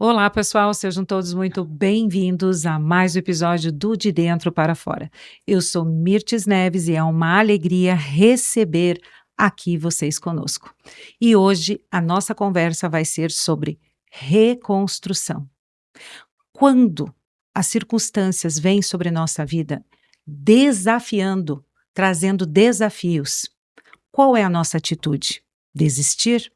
Olá, pessoal, sejam todos muito bem-vindos a mais um episódio do De Dentro para Fora. Eu sou Mirtes Neves e é uma alegria receber aqui vocês conosco. E hoje a nossa conversa vai ser sobre reconstrução. Quando as circunstâncias vêm sobre nossa vida desafiando, trazendo desafios, qual é a nossa atitude? Desistir?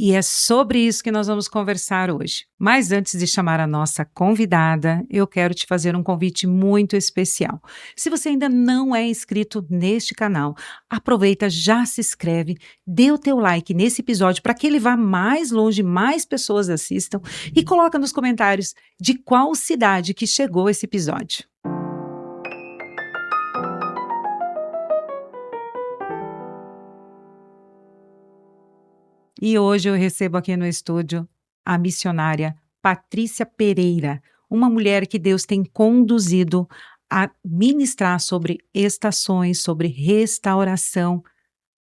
E é sobre isso que nós vamos conversar hoje. Mas antes de chamar a nossa convidada, eu quero te fazer um convite muito especial. Se você ainda não é inscrito neste canal, aproveita, já se inscreve, dê o teu like nesse episódio para que ele vá mais longe, mais pessoas assistam e coloca nos comentários de qual cidade que chegou esse episódio. E hoje eu recebo aqui no estúdio a missionária Patrícia Pereira, uma mulher que Deus tem conduzido a ministrar sobre estações, sobre restauração.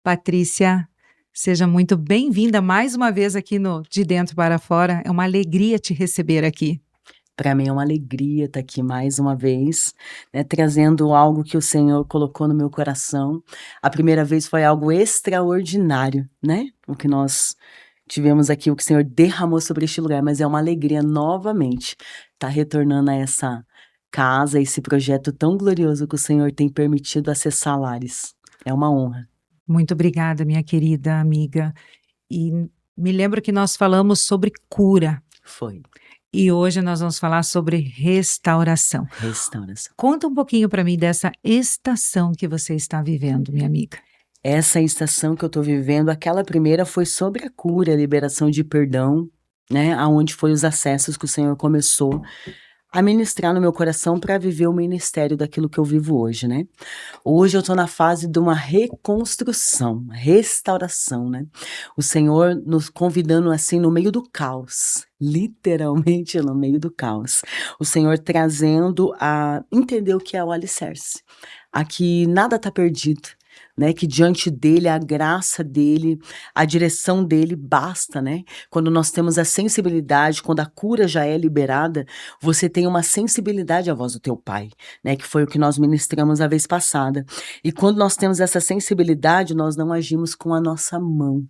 Patrícia, seja muito bem-vinda mais uma vez aqui no De Dentro para Fora. É uma alegria te receber aqui. Para mim é uma alegria estar aqui mais uma vez, né, trazendo algo que o Senhor colocou no meu coração. A primeira vez foi algo extraordinário, né, o que nós tivemos aqui, o que o Senhor derramou sobre este lugar, mas é uma alegria novamente estar retornando a essa casa, esse projeto tão glorioso que o Senhor tem permitido acessar lares. É uma honra. Muito obrigada, minha querida amiga. E me lembro que nós falamos sobre cura Foi. e hoje nós vamos falar sobre restauração. Restauração. Conta um pouquinho para mim dessa estação que você está vivendo, minha amiga. Essa estação que eu estou vivendo, aquela primeira foi sobre a cura, a liberação de perdão, né, aonde foi os acessos que o Senhor começou a ministrar no meu coração para viver o ministério daquilo que eu vivo hoje, né. Hoje eu estou na fase de uma reconstrução, restauração, né. O Senhor nos convidando, assim, no meio do caos, literalmente no meio do caos. O Senhor trazendo a entender o que é o alicerce. Aqui nada está perdido, né, que diante dele, a graça dele, a direção dele basta, né. Quando nós temos a sensibilidade, quando a cura já é liberada, você tem uma sensibilidade à voz do teu Pai, né, que foi o que nós ministramos a vez passada. E quando nós temos essa sensibilidade, nós não agimos com a nossa mão.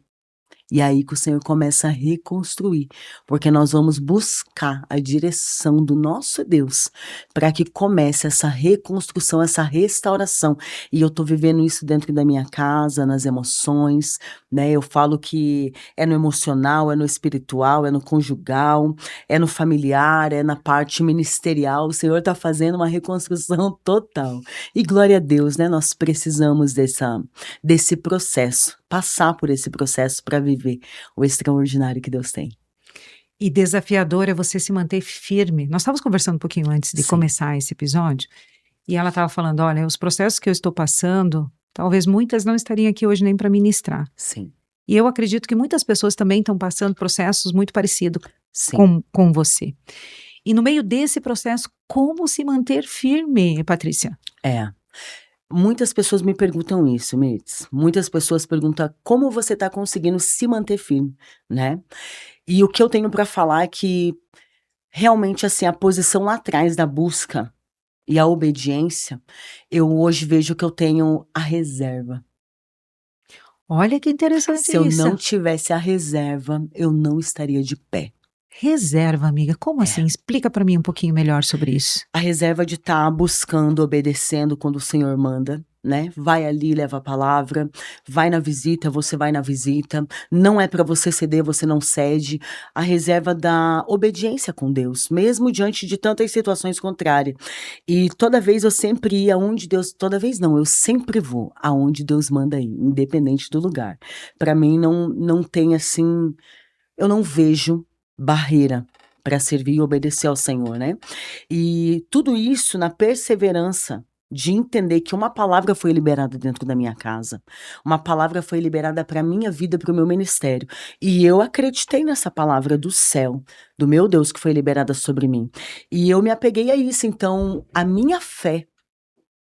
E aí que o Senhor começa a reconstruir, porque nós vamos buscar a direção do nosso Deus, para que comece essa reconstrução, essa restauração. E eu estou vivendo isso dentro da minha casa, nas emoções, né? Eu falo que é no emocional, é no espiritual, é no conjugal, é no familiar, é na parte ministerial. O Senhor está fazendo uma reconstrução total. E glória a Deus, né? Nós precisamos desse processo, passar por esse processo para viver o extraordinário que Deus tem. E desafiador é você se manter firme. Nós estávamos conversando um pouquinho antes de Sim. começar esse episódio, e ela estava falando: olha, os processos que eu estou passando, talvez muitas não estariam aqui hoje nem para ministrar. Sim, E eu acredito que muitas pessoas também estão passando processos muito parecidos sim. com você. E no meio desse processo, como se manter firme, Patrícia? É. Muitas pessoas me perguntam isso, Mirtz. Muitas pessoas perguntam como você está conseguindo se manter firme, né? E o que eu tenho para falar é que realmente, assim, a posição lá atrás da busca e a obediência, eu hoje vejo que eu tenho a reserva. Olha que interessante Se eu isso. não tivesse a reserva, eu não estaria de pé. Reserva, amiga. Como É. assim? Explica para mim um pouquinho melhor sobre isso. A reserva de estar buscando, obedecendo quando o Senhor manda, né, vai ali, leva a palavra, vai na visita, você vai na visita, não é para você ceder, você não cede. A reserva da obediência com Deus, mesmo diante de tantas situações contrárias. E toda vez eu sempre ia aonde Deus toda vez não, eu sempre vou aonde Deus manda ir, independente do lugar. Para mim não tem, assim, eu não vejo barreira para servir e obedecer ao Senhor, né. E tudo isso na perseverança de entender que uma palavra foi liberada dentro da minha casa, uma palavra foi liberada para a minha vida, para o meu ministério, e eu acreditei nessa palavra do céu, do meu Deus que foi liberada sobre mim. E eu me apeguei a isso, então a minha fé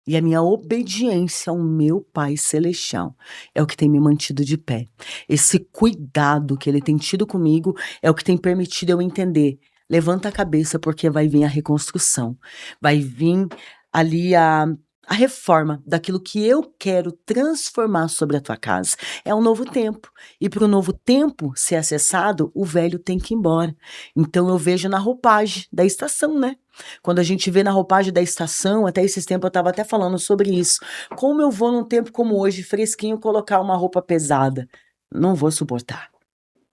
E a minha obediência ao meu Pai Celestial é o que tem me mantido de pé. Esse cuidado que Ele tem tido comigo é o que tem permitido eu entender. Levanta a cabeça, porque vai vir a reconstrução. Vai vir ali a reforma daquilo que eu quero transformar sobre a tua casa. É um novo tempo. E para o novo tempo ser acessado, o velho tem que ir embora. Então eu vejo na roupagem da estação, né? Quando a gente vê na roupagem da estação, até esses tempos eu estava até falando sobre isso. Como eu vou num tempo como hoje, fresquinho, colocar uma roupa pesada? Não vou suportar.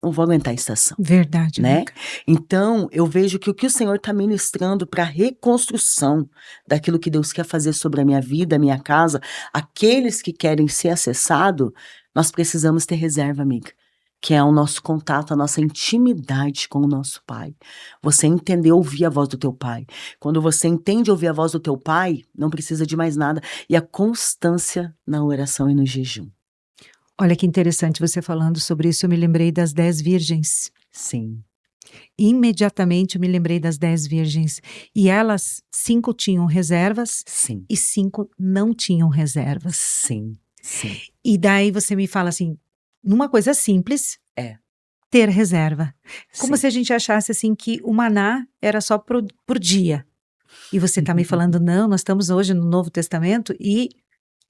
Não vou aguentar a estação. Verdade, Né? amiga. Então, eu vejo que o que o Senhor está ministrando para a reconstrução daquilo que Deus quer fazer sobre a minha vida, a minha casa, aqueles que querem ser acessados, nós precisamos ter reserva, amiga, que é o nosso contato, a nossa intimidade com o nosso Pai. Você entender ouvir a voz do teu Pai. Quando você entende ouvir a voz do teu Pai, não precisa de mais nada. E a constância na oração e no jejum. Olha que interessante você falando sobre isso, eu me lembrei das 10 virgens. Sim. Imediatamente eu me lembrei das 10 virgens. E elas, 5 tinham reservas Sim. e 5 não tinham reservas. Sim. Sim. E daí você me fala assim, numa coisa simples, ter reserva. Como Sim. se a gente achasse assim que o maná era só por dia. E você está me falando, não, nós estamos hoje no Novo Testamento e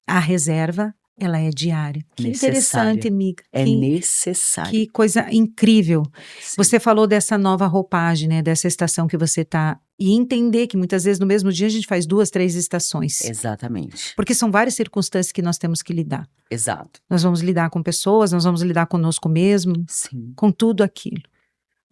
a reserva, ela é diária. Que Necessária. interessante, amiga. É necessário. Que coisa incrível. Sim. Você falou dessa nova roupagem, né? Dessa estação que você está. E entender que muitas vezes no mesmo dia a gente faz 2, 3 estações. Exatamente. Porque são várias circunstâncias que nós temos que lidar. Exato. Nós vamos lidar com pessoas, nós vamos lidar conosco mesmo, Sim. com tudo aquilo.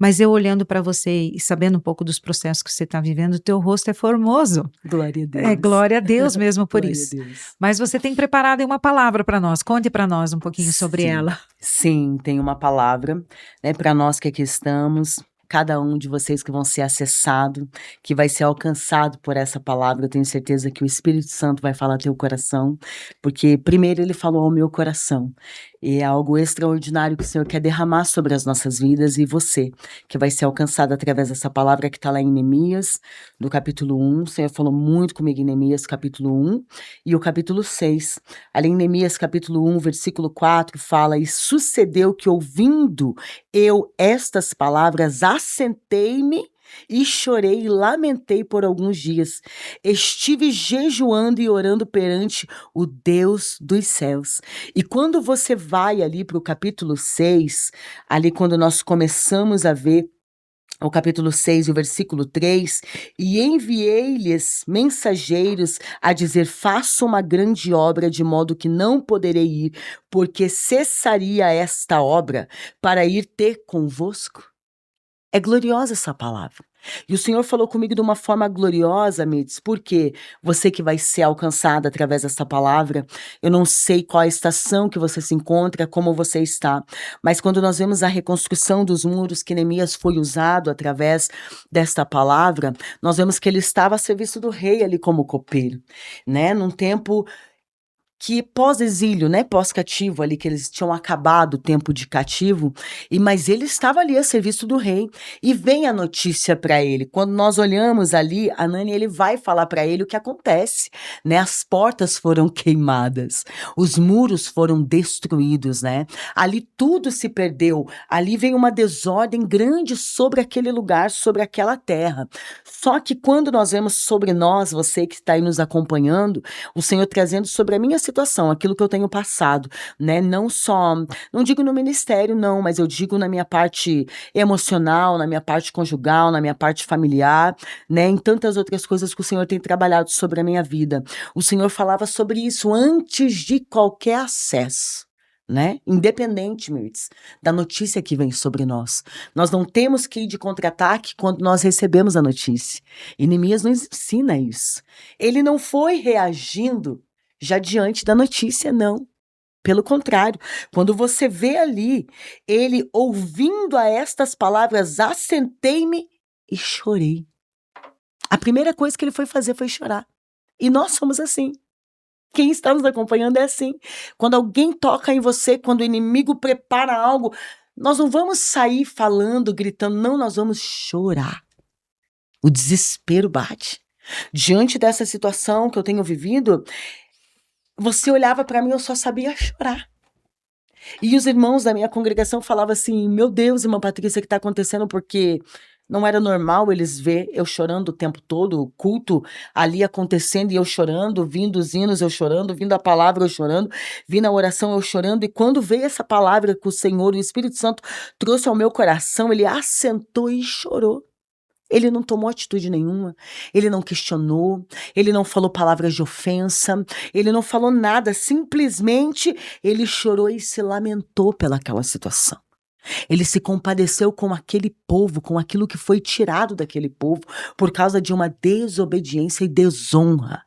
Mas eu olhando para você e sabendo um pouco dos processos que você está vivendo, o teu rosto é formoso. Glória a Deus. É glória a Deus mesmo por Glória isso. a Deus. Mas você tem preparado aí uma palavra para nós. Conte para nós um pouquinho sobre Sim. ela. Sim, tem uma palavra, né, para nós que aqui estamos. Cada um de vocês que vão ser acessado, que vai ser alcançado por essa palavra, eu tenho certeza que o Espírito Santo vai falar teu coração, porque primeiro ele falou ao meu coração, e é algo extraordinário que o Senhor quer derramar sobre as nossas vidas, e você, que vai ser alcançado através dessa palavra que está lá em Neemias, do capítulo 1, o Senhor falou muito comigo em Neemias, capítulo 1, e o capítulo 6, ali em Neemias, capítulo 1, versículo 4, fala, e sucedeu que ouvindo eu estas palavras, assentei-me e chorei e lamentei por alguns dias. Estive jejuando e orando perante o Deus dos céus. E quando você vai ali para o capítulo 6, ali quando nós começamos a ver o capítulo 6 e o versículo 3, e enviei-lhes mensageiros a dizer, faça uma grande obra, de modo que não poderei ir, porque cessaria esta obra para ir ter convosco. É gloriosa essa palavra. E o Senhor falou comigo de uma forma gloriosa, Mites, porque você que vai ser alcançada através dessa palavra, eu não sei qual a estação que você se encontra, como você está, mas quando nós vemos a reconstrução dos muros que Neemias foi usado através desta palavra, nós vemos que ele estava a serviço do rei ali como copeiro, né? Num tempo que pós-exílio, né, pós-cativo ali, que eles tinham acabado o tempo de cativo, mas ele estava ali a serviço do rei, e vem a notícia para ele, quando nós olhamos ali, Anani, ele vai falar para ele o que acontece, né, as portas foram queimadas, os muros foram destruídos, né, ali tudo se perdeu, ali veio uma desordem grande sobre aquele lugar, sobre aquela terra, só que quando nós vemos sobre nós, você que está aí nos acompanhando, o Senhor trazendo sobre a minha situação, aquilo que eu tenho passado, né? Não só, não digo no ministério, não, mas eu digo na minha parte emocional, na minha parte conjugal, na minha parte familiar, né? Em tantas outras coisas que o Senhor tem trabalhado sobre a minha vida. O Senhor falava sobre isso antes de qualquer acesso. Né? Independente, Mirtz, da notícia que vem sobre nós. Nós não temos que ir de contra-ataque quando nós recebemos a notícia. E Neemias nos ensina isso. Ele não foi reagindo já diante da notícia, não. Pelo contrário, quando você vê ali, ele ouvindo a estas palavras, assentei-me e chorei. A primeira coisa que ele foi fazer foi chorar. E nós somos assim. Quem está nos acompanhando é assim. Quando alguém toca em você, quando o inimigo prepara algo, nós não vamos sair falando, gritando, não, nós vamos chorar. O desespero bate. Diante dessa situação que eu tenho vivido, você olhava para mim, eu só sabia chorar. E os irmãos da minha congregação falavam assim: meu Deus, irmã Patrícia, o que está acontecendo? Porque não era normal eles ver eu chorando o tempo todo, o culto ali acontecendo e eu chorando, vindo os hinos eu chorando, vindo a palavra eu chorando, vindo a oração eu chorando. E quando veio essa palavra que o Senhor, o Espírito Santo, trouxe ao meu coração, ele assentou e chorou. Ele não tomou atitude nenhuma, ele não questionou, ele não falou palavras de ofensa, ele não falou nada, simplesmente ele chorou e se lamentou pelaquela situação. Ele se compadeceu com aquele povo, com aquilo que foi tirado daquele povo, por causa de uma desobediência e desonra,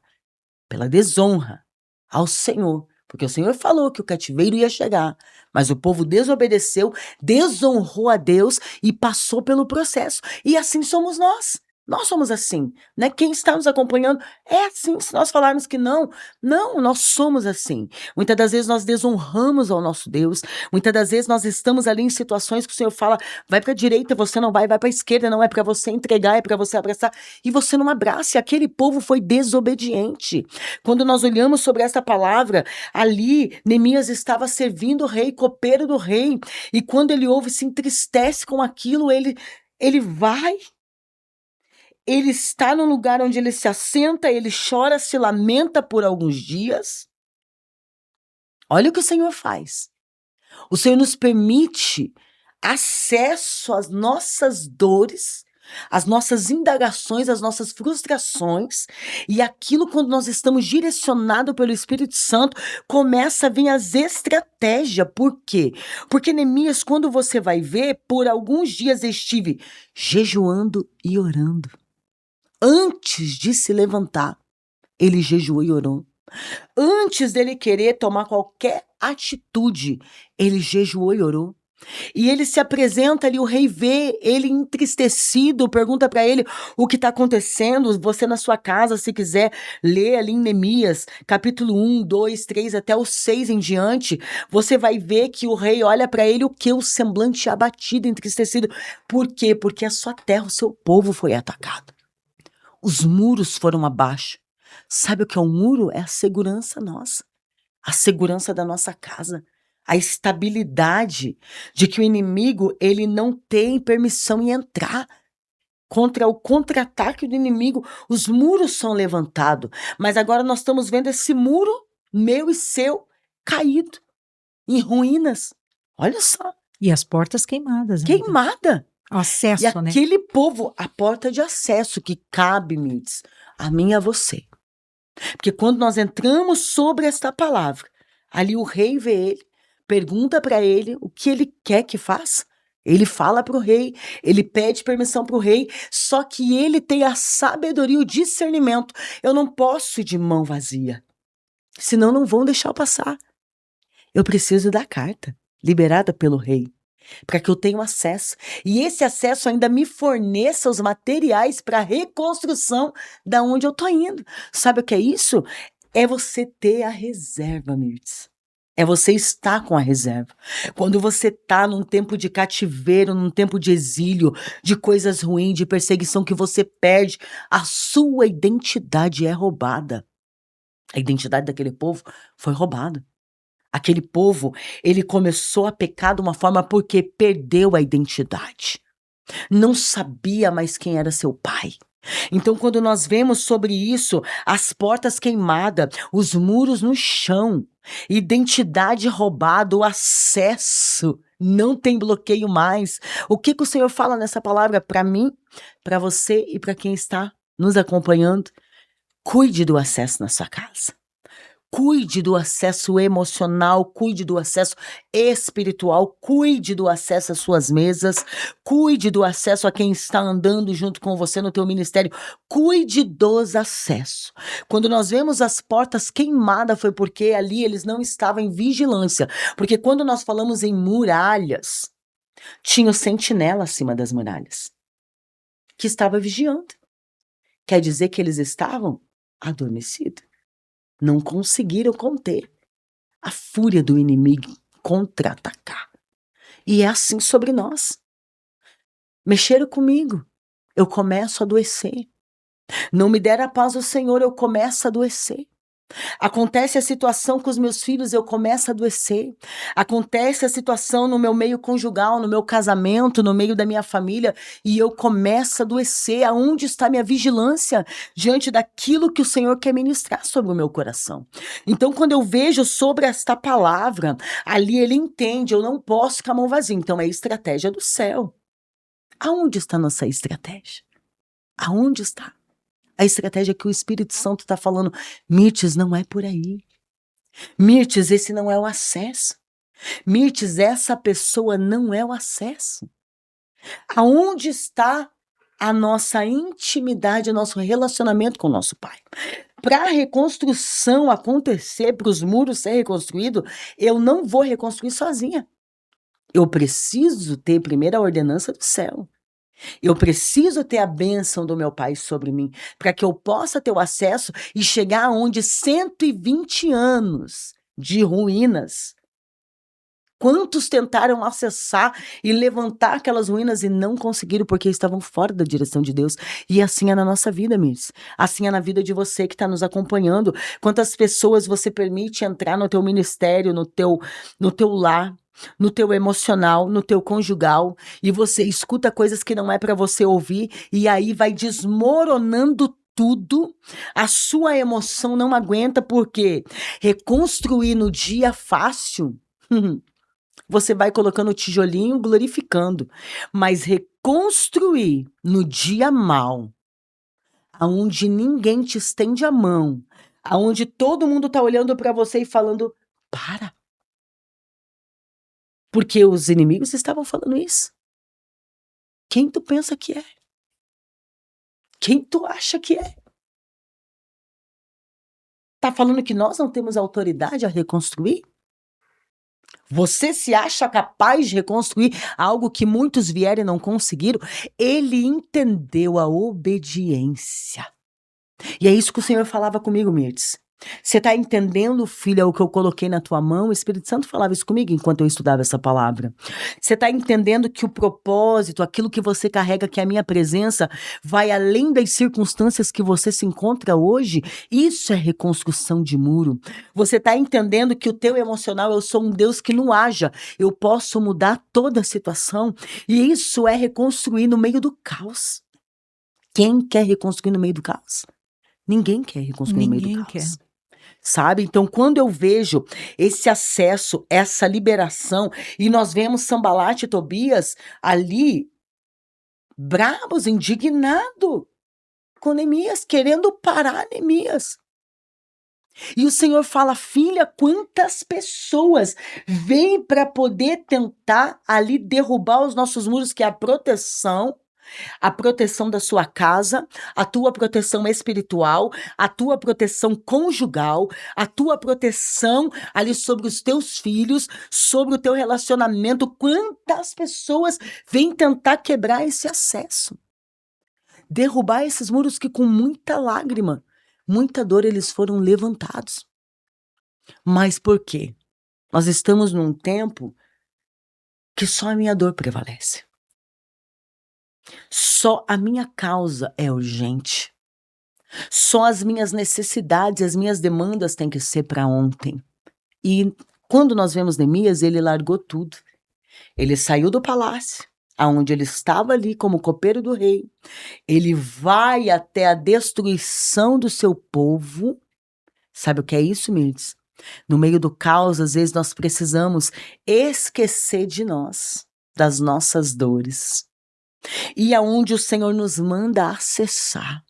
pela desonra ao Senhor. Porque o Senhor falou que o cativeiro ia chegar, mas o povo desobedeceu, desonrou a Deus e passou pelo processo. E assim somos nós. Nós somos assim, né? Quem está nos acompanhando é assim. Se nós falarmos que não, nós somos assim. Muitas das vezes nós desonramos ao nosso Deus. Muitas das vezes nós estamos ali em situações que o Senhor fala: vai para a direita, você não vai para a esquerda, não é para você entregar, é para você abraçar. E você não abraça. E aquele povo foi desobediente. Quando nós olhamos sobre essa palavra, ali Neemias estava servindo o rei, copeiro do rei. E quando ele ouve, se entristece com aquilo, ele vai. Ele está no lugar onde ele se assenta, ele chora, se lamenta por alguns dias. Olha o que o Senhor faz. O Senhor nos permite acesso às nossas dores, às nossas indagações, às nossas frustrações, e aquilo, quando nós estamos direcionados pelo Espírito Santo, começa a vir as estratégias. Por quê? Porque Neemias, quando você vai ver, por alguns dias estive jejuando e orando. Antes de se levantar, ele jejuou e orou. Antes dele querer tomar qualquer atitude, ele jejuou e orou. E ele se apresenta ali, o rei vê ele entristecido, pergunta para ele o que está acontecendo. Você na sua casa, se quiser ler ali em Neemias, capítulo 1, 2, 3 até o 6 em diante, você vai ver que o rei olha para ele, o que? O semblante abatido, entristecido. Por quê? Porque a sua terra, o seu povo foi atacado. Os muros foram abaixo. Sabe o que é um muro? É a segurança nossa, a segurança da nossa casa, a estabilidade de que o inimigo ele não tem permissão em entrar. Contra o contra-ataque do inimigo, os muros são levantados. Mas agora nós estamos vendo esse muro, meu e seu, caído, em ruínas. Olha só. E as portas queimadas. Queimada. O acesso, e aquele povo, a porta de acesso que cabe, Mirtz, a mim e a você. Porque quando nós entramos sobre esta palavra, ali o rei vê ele, pergunta para ele o que ele quer que faça. Ele fala para o rei, ele pede permissão para o rei, só que ele tem a sabedoria, o discernimento. Eu não posso ir de mão vazia, senão não vão deixar eu passar. Eu preciso da carta liberada pelo rei, para que eu tenha acesso. E esse acesso ainda me forneça os materiais para a reconstrução da onde eu estou indo. Sabe o que é isso? É você ter a reserva, Mirtz. É você estar com a reserva. Quando você está num tempo de cativeiro, num tempo de exílio, de coisas ruins, de perseguição que você perde, a sua identidade é roubada. A identidade daquele povo foi roubada. Aquele povo, ele começou a pecar de uma forma porque perdeu a identidade. Não sabia mais quem era seu pai. Então, quando nós vemos sobre isso, as portas queimadas, os muros no chão, identidade roubada, o acesso, não tem bloqueio mais. O que o Senhor fala nessa palavra para mim, para você e para quem está nos acompanhando? Cuide do acesso na sua casa. Cuide do acesso emocional, cuide do acesso espiritual, cuide do acesso às suas mesas, cuide do acesso a quem está andando junto com você no teu ministério, cuide dos acessos. Quando nós vemos as portas queimadas foi porque ali eles não estavam em vigilância, porque quando nós falamos em muralhas, tinha o sentinela acima das muralhas, que estava vigiando. Quer dizer que eles estavam adormecidos. Não conseguiram conter a fúria do inimigo contra-atacar. E é assim sobre nós. Mexeram comigo. Eu começo a adoecer. Não me der a paz o Senhor, eu começo a adoecer. Acontece a situação com os meus filhos, eu começo a adoecer. Acontece a situação no meu meio conjugal, no meu casamento, no meio da minha família, e eu começo a adoecer. Aonde está minha vigilância diante daquilo que o Senhor quer ministrar sobre o meu coração? Então, quando eu vejo sobre esta palavra, ali ele entende, eu não posso ficar mão vazia. Então, é a estratégia do céu. Aonde está a nossa estratégia? Aonde está? A estratégia que o Espírito Santo está falando, Mirtes, não é por aí. Mirtes, esse não é o acesso. Mirtes, essa pessoa não é o acesso. Aonde está a nossa intimidade, o nosso relacionamento com o nosso Pai? Para a reconstrução acontecer, para os muros serem reconstruídos, eu não vou reconstruir sozinha. Eu preciso ter primeiro a ordenança do céu. Eu preciso ter a bênção do meu Pai sobre mim, para que eu possa ter o acesso e chegar aonde 120 anos de ruínas. Quantos tentaram acessar e levantar aquelas ruínas e não conseguiram porque estavam fora da direção de Deus? E assim é na nossa vida, Miss. Assim é na vida de você que está nos acompanhando. Quantas pessoas você permite entrar no teu ministério, no teu lar, no teu emocional, no teu conjugal, e você escuta coisas que não é para você ouvir, e aí vai desmoronando tudo, a sua emoção não aguenta, porque reconstruir no dia fácil, você vai colocando o tijolinho, glorificando, mas reconstruir no dia mal, aonde ninguém te estende a mão, aonde todo mundo tá olhando para você e falando, para. Porque os inimigos estavam falando isso. Quem tu pensa que é? Quem tu acha que é? Tá falando que nós não temos autoridade a reconstruir? Você se acha capaz de reconstruir algo que muitos vieram e não conseguiram? Ele entendeu a obediência. E é isso que o Senhor falava comigo, Mirtes. Você está entendendo, filha, o que eu coloquei na tua mão? O Espírito Santo falava isso comigo enquanto eu estudava essa palavra. Você está entendendo que o propósito, aquilo que você carrega, que é a minha presença, vai além das circunstâncias que você se encontra hoje? Isso é reconstrução de muro. Você está entendendo que o teu emocional, eu sou um Deus que não haja. Eu posso mudar toda a situação. E isso é reconstruir no meio do caos. Quem quer reconstruir no meio do caos? Ninguém quer reconstruir no meio do Ninguém caos. quer. Sabe? Então, quando eu vejo esse acesso, essa liberação, e nós vemos Sanbalate e Tobias ali, bravos, indignados com Neemias, querendo parar Neemias. E o Senhor fala, filha, quantas pessoas vêm para poder tentar ali derrubar os nossos muros, que é a proteção da sua casa, a tua proteção espiritual, a tua proteção conjugal, a tua proteção ali sobre os teus filhos, sobre o teu relacionamento. Quantas pessoas vêm tentar quebrar esse acesso? Derrubar esses muros que com muita lágrima, muita dor eles foram levantados. Mas por quê? Nós estamos num tempo que só a minha dor prevalece. Só a minha causa é urgente. Só as minhas necessidades, as minhas demandas têm que ser para ontem. E quando nós vemos Neemias, ele largou tudo. Ele saiu do palácio, aonde ele estava ali como copeiro do rei. Ele vai até a destruição do seu povo. Sabe o que é isso, Mirtes? No meio do caos, às vezes nós precisamos esquecer de nós, das nossas dores. E aonde o Senhor nos manda acessar.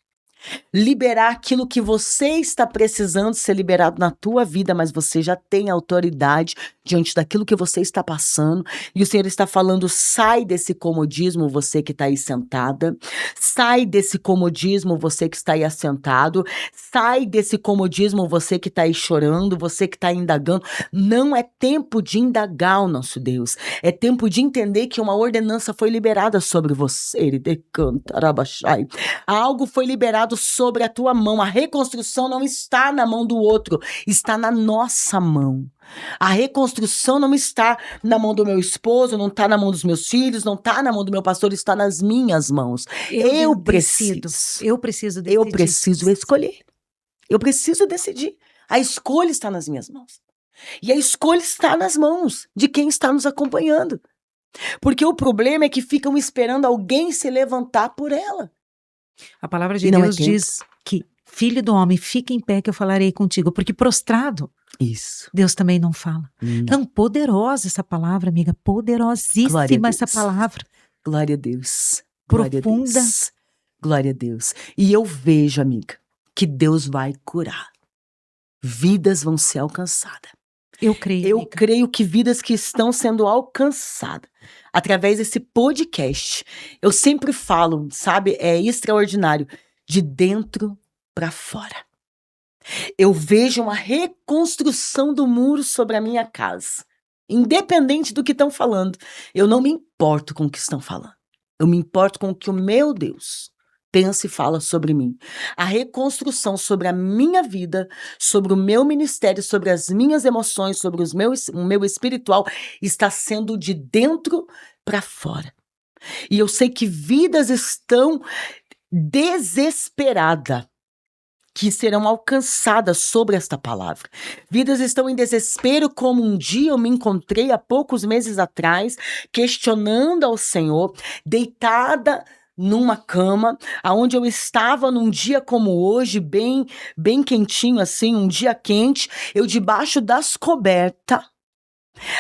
Liberar aquilo que você está precisando ser liberado na tua vida, mas você já tem autoridade diante daquilo que você está passando. E o Senhor está falando, sai desse comodismo, você que está aí sentada. Sai desse comodismo, você que está aí assentado. Sai desse comodismo, você que está aí chorando, você que está indagando. Não é tempo de indagar o nosso Deus. É tempo de entender que uma ordenança foi liberada sobre você. Algo foi liberado derrubado sobre a tua mão. A reconstrução não está na mão do outro, está na nossa mão. A reconstrução não está na mão do meu esposo, não está na mão dos meus filhos, não está na mão do meu pastor, está nas minhas mãos. Eu preciso escolher. Eu preciso decidir. A escolha está nas minhas mãos. E a escolha está nas mãos de quem está nos acompanhando. Porque o problema é que ficam esperando alguém se levantar por ela. A palavra de Deus diz que, filho do homem, fica em pé que eu falarei contigo. Porque prostrado, isso, Deus também não fala. Então, poderosa essa palavra, amiga. Poderosíssima essa palavra. Glória a Deus. Profunda. Glória a Deus. E eu vejo, amiga, que Deus vai curar. Vidas vão ser alcançadas. Eu creio. Eu creio que vidas que estão sendo alcançadas através desse podcast. Eu sempre falo, sabe, é extraordinário, de dentro para fora. Eu vejo uma reconstrução do muro sobre a minha casa. Independente do que estão falando, eu não me importo com o que estão falando. Eu me importo com o que o meu Deus pensa e fala sobre mim. A reconstrução sobre a minha vida, sobre o meu ministério, sobre as minhas emoções, sobre o meu espiritual, está sendo de dentro para fora. E eu sei que vidas estão desesperadas, que serão alcançadas sobre esta palavra. Vidas estão em desespero, como um dia eu me encontrei há poucos meses atrás, questionando ao Senhor, deitada numa cama, aonde eu estava num dia como hoje, bem quentinho assim, um dia quente, eu debaixo das cobertas,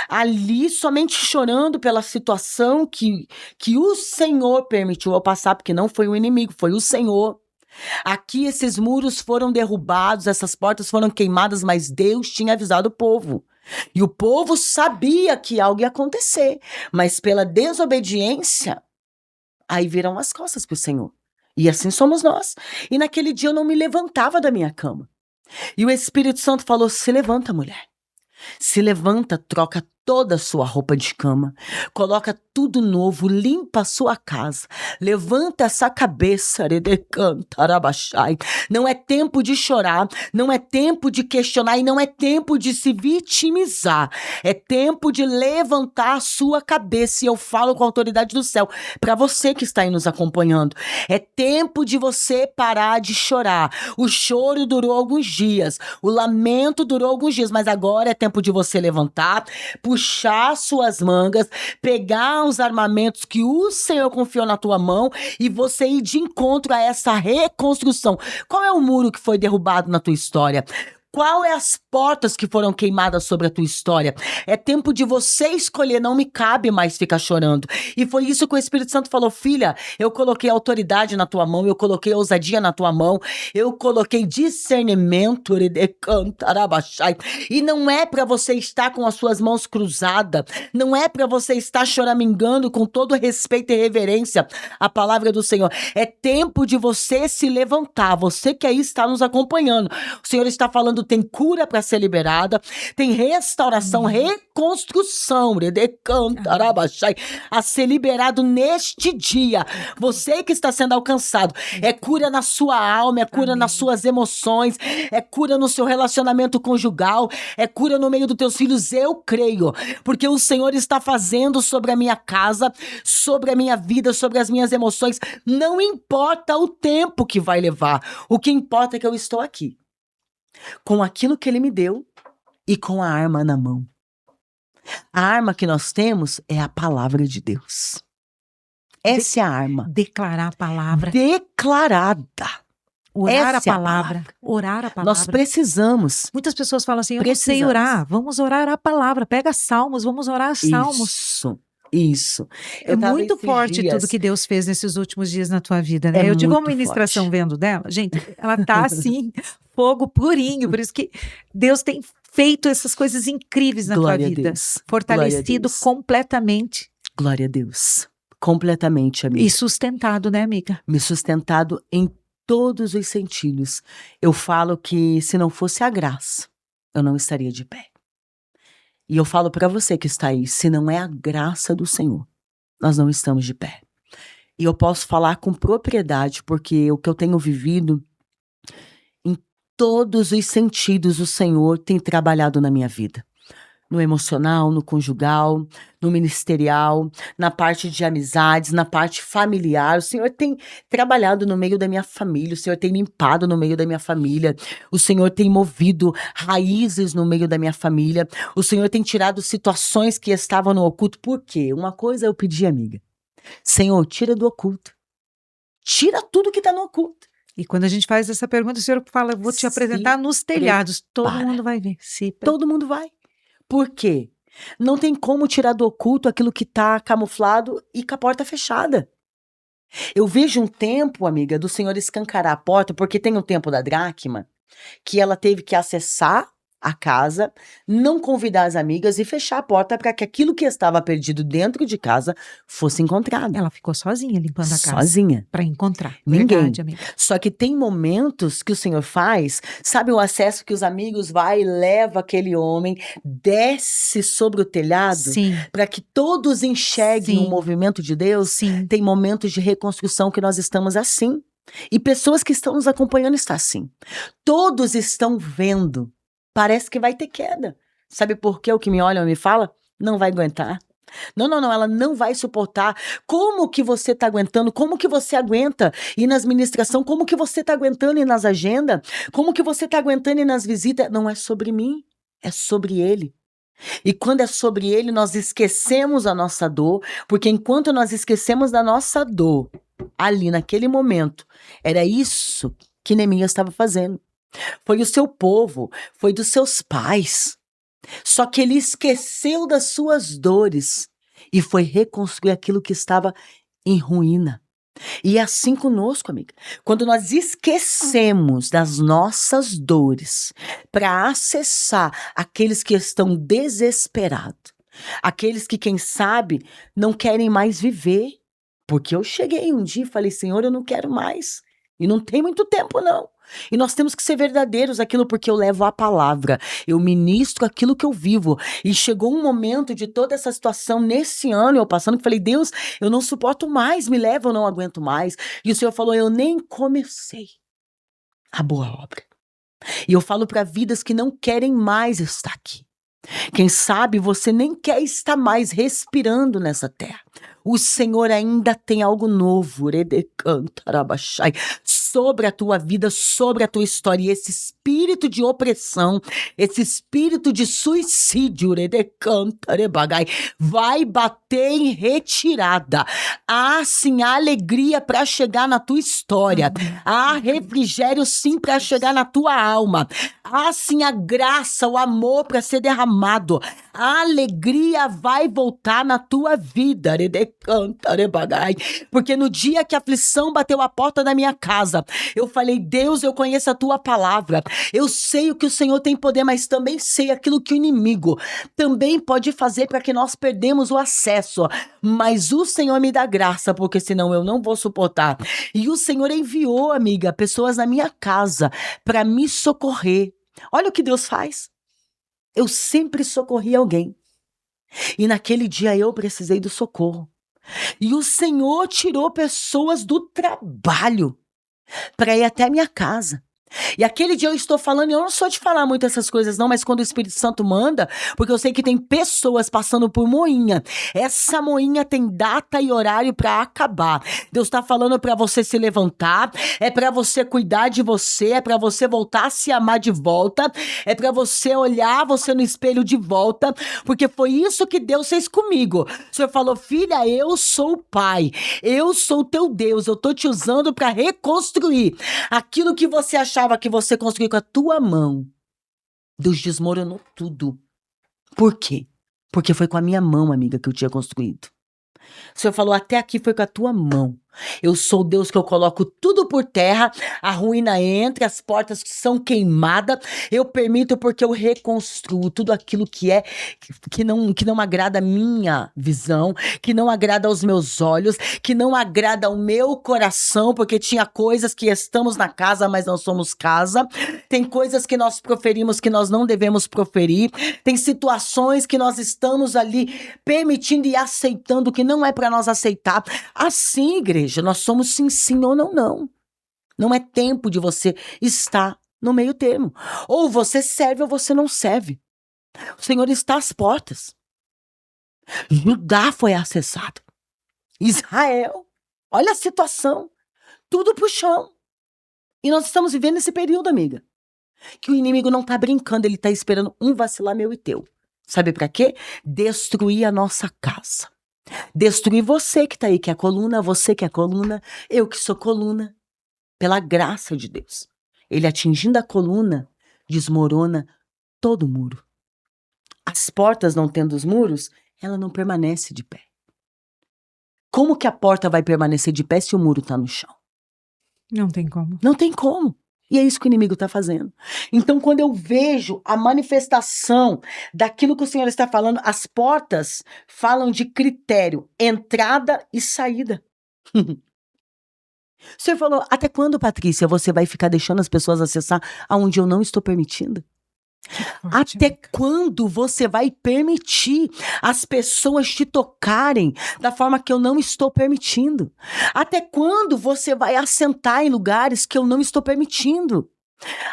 ali somente chorando pela situação que o Senhor permitiu eu passar, porque não foi o inimigo, foi o Senhor. Aqui esses muros foram derrubados, essas portas foram queimadas, mas Deus tinha avisado o povo. E o povo sabia que algo ia acontecer, mas pela desobediência, aí viram as costas para o Senhor. E assim somos nós. E naquele dia eu não me levantava da minha cama. E o Espírito Santo falou: se levanta, mulher. Se levanta, troca toda a sua roupa de cama, coloca tudo novo, limpa a sua casa, levanta essa cabeça, não é tempo de chorar, não é tempo de questionar e não é tempo de se vitimizar, é tempo de levantar a sua cabeça. E eu falo com a autoridade do céu, para você que está aí nos acompanhando, é tempo de você parar de chorar. O choro durou alguns dias, o lamento durou alguns dias, mas agora é tempo de você levantar, puxar suas mangas, pegar os armamentos que o Senhor confiou na tua mão e você ir de encontro a essa reconstrução. Qual é o muro que foi derrubado na tua história? Qual é as portas que foram queimadas sobre a tua história? É tempo de você escolher, não me cabe mais ficar chorando. E foi isso que o Espírito Santo falou: filha, eu coloquei autoridade na tua mão, eu coloquei ousadia na tua mão, eu coloquei discernimento, e não é para você estar com as suas mãos cruzadas, não é para você estar choramingando com todo respeito e reverência à palavra do Senhor. É tempo de você se levantar, você que aí está nos acompanhando. O Senhor está falando: tem cura para ser liberada, tem restauração, reconstrução, a ser liberado neste dia. Você que está sendo alcançado, é cura na sua alma, é cura nas suas emoções, é cura no seu relacionamento conjugal, é cura no meio dos teus filhos. Eu creio, porque o Senhor está fazendo sobre a minha casa, sobre a minha vida, sobre as minhas emoções. Não importa o tempo que vai levar, o que importa é que eu estou aqui, com aquilo que Ele me deu e com a arma na mão. A arma que nós temos é a palavra de Deus. Essa é a arma. Declarar a palavra. Declarada. Orar a palavra. Orar a palavra. Nós precisamos. Muitas pessoas falam assim: eu não sei orar. Vamos orar a palavra. Pega salmos, vamos orar salmos. Isso. É muito forte tudo que Deus fez nesses últimos dias na tua vida, né? Eu tive uma ministração vendo dela. Gente, ela tá assim, fogo purinho. Por isso que Deus tem feito essas coisas incríveis na tua vida. Fortalecido completamente. Glória a Deus. Completamente, amiga. E sustentado, né, amiga? Me sustentado em todos os sentidos. Eu falo que se não fosse a graça, eu não estaria de pé. E eu falo para você que está aí, se não é a graça do Senhor, nós não estamos de pé. E eu posso falar com propriedade, porque o que eu tenho vivido, em todos os sentidos, o Senhor tem trabalhado na minha vida. No emocional, no conjugal, no ministerial, na parte de amizades, na parte familiar. O Senhor tem trabalhado no meio da minha família, o Senhor tem limpado no meio da minha família, o Senhor tem movido raízes no meio da minha família, o Senhor tem tirado situações que estavam no oculto. Por quê? Uma coisa eu pedi, amiga. Senhor, tira do oculto. Tira tudo que está no oculto. E quando a gente faz essa pergunta, o senhor fala, vou te apresentar nos telhados. Todo mundo vai ver. Todo mundo vai. Por quê? Não tem como tirar do oculto aquilo que está camuflado e com a porta fechada. Eu vejo um tempo, amiga, do Senhor escancarar a porta, porque tem o tempo da dracma, que ela teve que acessar a casa, não convidar as amigas e fechar a porta para que aquilo que estava perdido dentro de casa fosse encontrado. Ela ficou sozinha limpando a casa. Sozinha. Para encontrar. Ninguém. Verdade, amiga. Só que tem momentos que o Senhor faz, sabe o acesso que os amigos vai e leva aquele homem, desce sobre o telhado, Sim. para que todos enxerguem Sim. o movimento de Deus? Sim. Tem momentos de reconstrução que nós estamos assim. E pessoas que estão nos acompanhando estão assim. Todos estão vendo. Parece que vai ter queda. Sabe por quê? O que me olham e me fala? Não vai aguentar. Não, ela não vai suportar. Como que você está aguentando? Como que você aguenta ir nas ministrações? Como que você está aguentando ir nas agendas? Como que você está aguentando ir nas visitas? Não é sobre mim, é sobre ele. E quando é sobre ele, nós esquecemos a nossa dor, porque enquanto nós esquecemos da nossa dor, ali naquele momento, era isso que Neemias estava fazendo. Foi o seu povo, foi dos seus pais. Só que ele esqueceu das suas dores e foi reconstruir aquilo que estava em ruína. E é assim conosco, amiga. Quando nós esquecemos das nossas dores para acessar aqueles que estão desesperados, aqueles que, quem sabe, não querem mais viver. Porque eu cheguei um dia e falei, Senhor, eu não quero mais. E não tem muito tempo, não. E nós temos que ser verdadeiros aquilo, porque eu levo a palavra, eu ministro aquilo que eu vivo. E chegou um momento de toda essa situação nesse ano, eu passando, que falei, Deus, eu não suporto mais, me leva, eu não aguento mais. E o Senhor falou, eu nem comecei a boa obra. E eu falo para vidas que não querem mais estar aqui. Quem sabe você nem quer estar mais respirando nessa terra. O Senhor ainda tem algo novo sobre a tua vida, sobre a tua história. E esse espírito de opressão, esse espírito de suicídio, vai bater em retirada. Há sim a alegria para chegar na tua história. Há refrigério sim para chegar na tua alma. Há sim a graça, o amor para ser derramado. A alegria vai voltar na tua vida. Porque no dia que a aflição bateu a porta da minha casa, eu falei, Deus, eu conheço a tua palavra. Eu sei o que o Senhor tem poder, mas também sei aquilo que o inimigo também pode fazer para que nós perdemos o acesso. Mas o Senhor me dá graça, porque senão eu não vou suportar. E o Senhor enviou, amiga, pessoas na minha casa para me socorrer. Olha o que Deus faz. Eu sempre socorri alguém. E naquele dia eu precisei do socorro. E o Senhor tirou pessoas do trabalho para ir até a minha casa. E aquele dia eu estou falando, e eu não sou de falar muito essas coisas não, mas quando o Espírito Santo manda, porque eu sei que tem pessoas passando por moinha. Essa moinha tem data e horário para acabar. Deus está falando para você se levantar, é para você cuidar de você, é para você voltar a se amar de volta, é para você olhar você no espelho de volta, porque foi isso que Deus fez comigo. O Senhor falou, filha, eu sou o Pai, eu sou o teu Deus, eu tô te usando para reconstruir aquilo que você achava que você construiu com a tua mão. Deus desmoronou tudo. Por quê? Porque foi com a minha mão, amiga, que eu tinha construído. O Senhor falou, até aqui foi com a tua mão. Eu sou o Deus que eu coloco tudo por terra, a ruína entra, as portas são queimadas, eu permito porque eu reconstruo tudo aquilo que não agrada a minha visão, que não agrada aos meus olhos, que não agrada ao meu coração, porque tinha coisas que estamos na casa, mas não somos casa, tem coisas que nós proferimos que nós não devemos proferir, tem situações que nós estamos ali permitindo e aceitando que não é para nós aceitar. Assim, igreja, igreja, nós somos sim, sim ou não, não. Não é tempo de você estar no meio termo. Ou você serve ou você não serve. O Senhor está às portas. Judá foi acessado. Israel, olha a situação. Tudo pro chão. E nós estamos vivendo esse período, amiga. Que o inimigo não tá brincando, ele tá esperando um vacilar meu e teu. Sabe pra quê? Destruir a nossa casa. Destruir você que tá aí, que é coluna, você que é coluna, eu que sou coluna. Pela graça de Deus. Ele atingindo a coluna, desmorona todo o muro. As portas não tendo os muros, ela não permanece de pé. Como que a porta vai permanecer de pé se o muro tá no chão? Não tem como. Não tem como. E é isso que o inimigo está fazendo. Então, quando eu vejo a manifestação daquilo que o Senhor está falando, as portas falam de critério, entrada e saída. O Senhor falou, até quando, Patrícia, você vai ficar deixando as pessoas acessar aonde eu não estou permitindo? Forte, Até amiga. quando você vai permitir as pessoas te tocarem da forma que eu não estou permitindo? Até quando você vai assentar em lugares que eu não estou permitindo?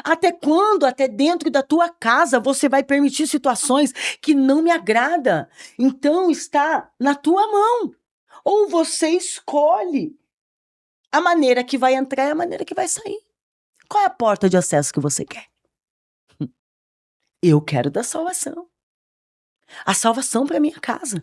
Até quando, até dentro da tua casa, você vai permitir situações que não me agradam? Então está na tua mão. Ou você escolhe a maneira que vai entrar e a maneira que vai sair. Qual é a porta de acesso que você quer? Eu quero da salvação. A salvação para minha casa.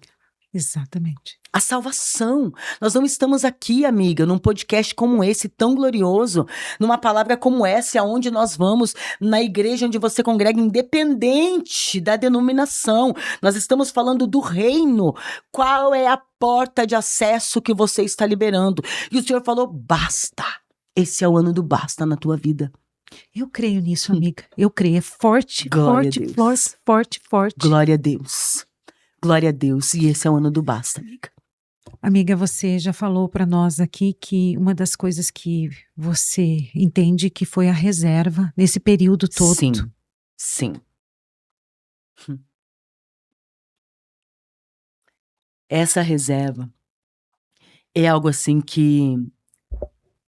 Exatamente. A salvação. Nós não estamos aqui, amiga, num podcast como esse, tão glorioso, numa palavra como essa, aonde nós vamos, na igreja onde você congrega, independente da denominação. Nós estamos falando do reino. Qual é a porta de acesso que você está liberando? E o Senhor falou, basta. Esse é o ano do basta na tua vida. Eu creio nisso, amiga. Eu creio. É forte, Glória a forte, Deus. forte, forte, forte. Glória a Deus. Glória a Deus. E esse é o ano do basta, amiga. Amiga, você já falou para nós aqui que uma das coisas que você entende que foi a reserva nesse período todo. Sim, sim. Essa reserva é algo assim que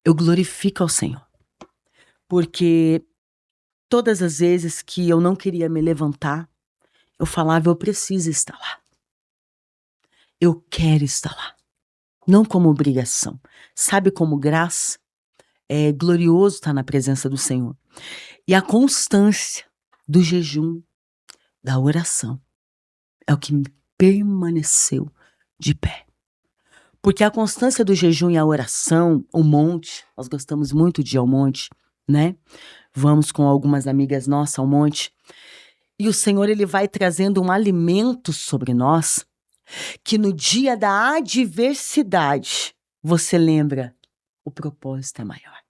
eu glorifico ao Senhor. Porque todas as vezes que eu não queria me levantar, eu falava, eu preciso estar lá. Eu quero estar lá. Não como obrigação. Sabe como graça? É glorioso estar na presença do Senhor. E a constância do jejum, da oração, é o que me permaneceu de pé. Porque a constância do jejum e a oração, o monte, nós gostamos muito de ir ao monte, né? Vamos com algumas amigas nossas ao monte. E o Senhor, Ele vai trazendo um alimento sobre nós, que no dia da adversidade, você lembra, o propósito é maior.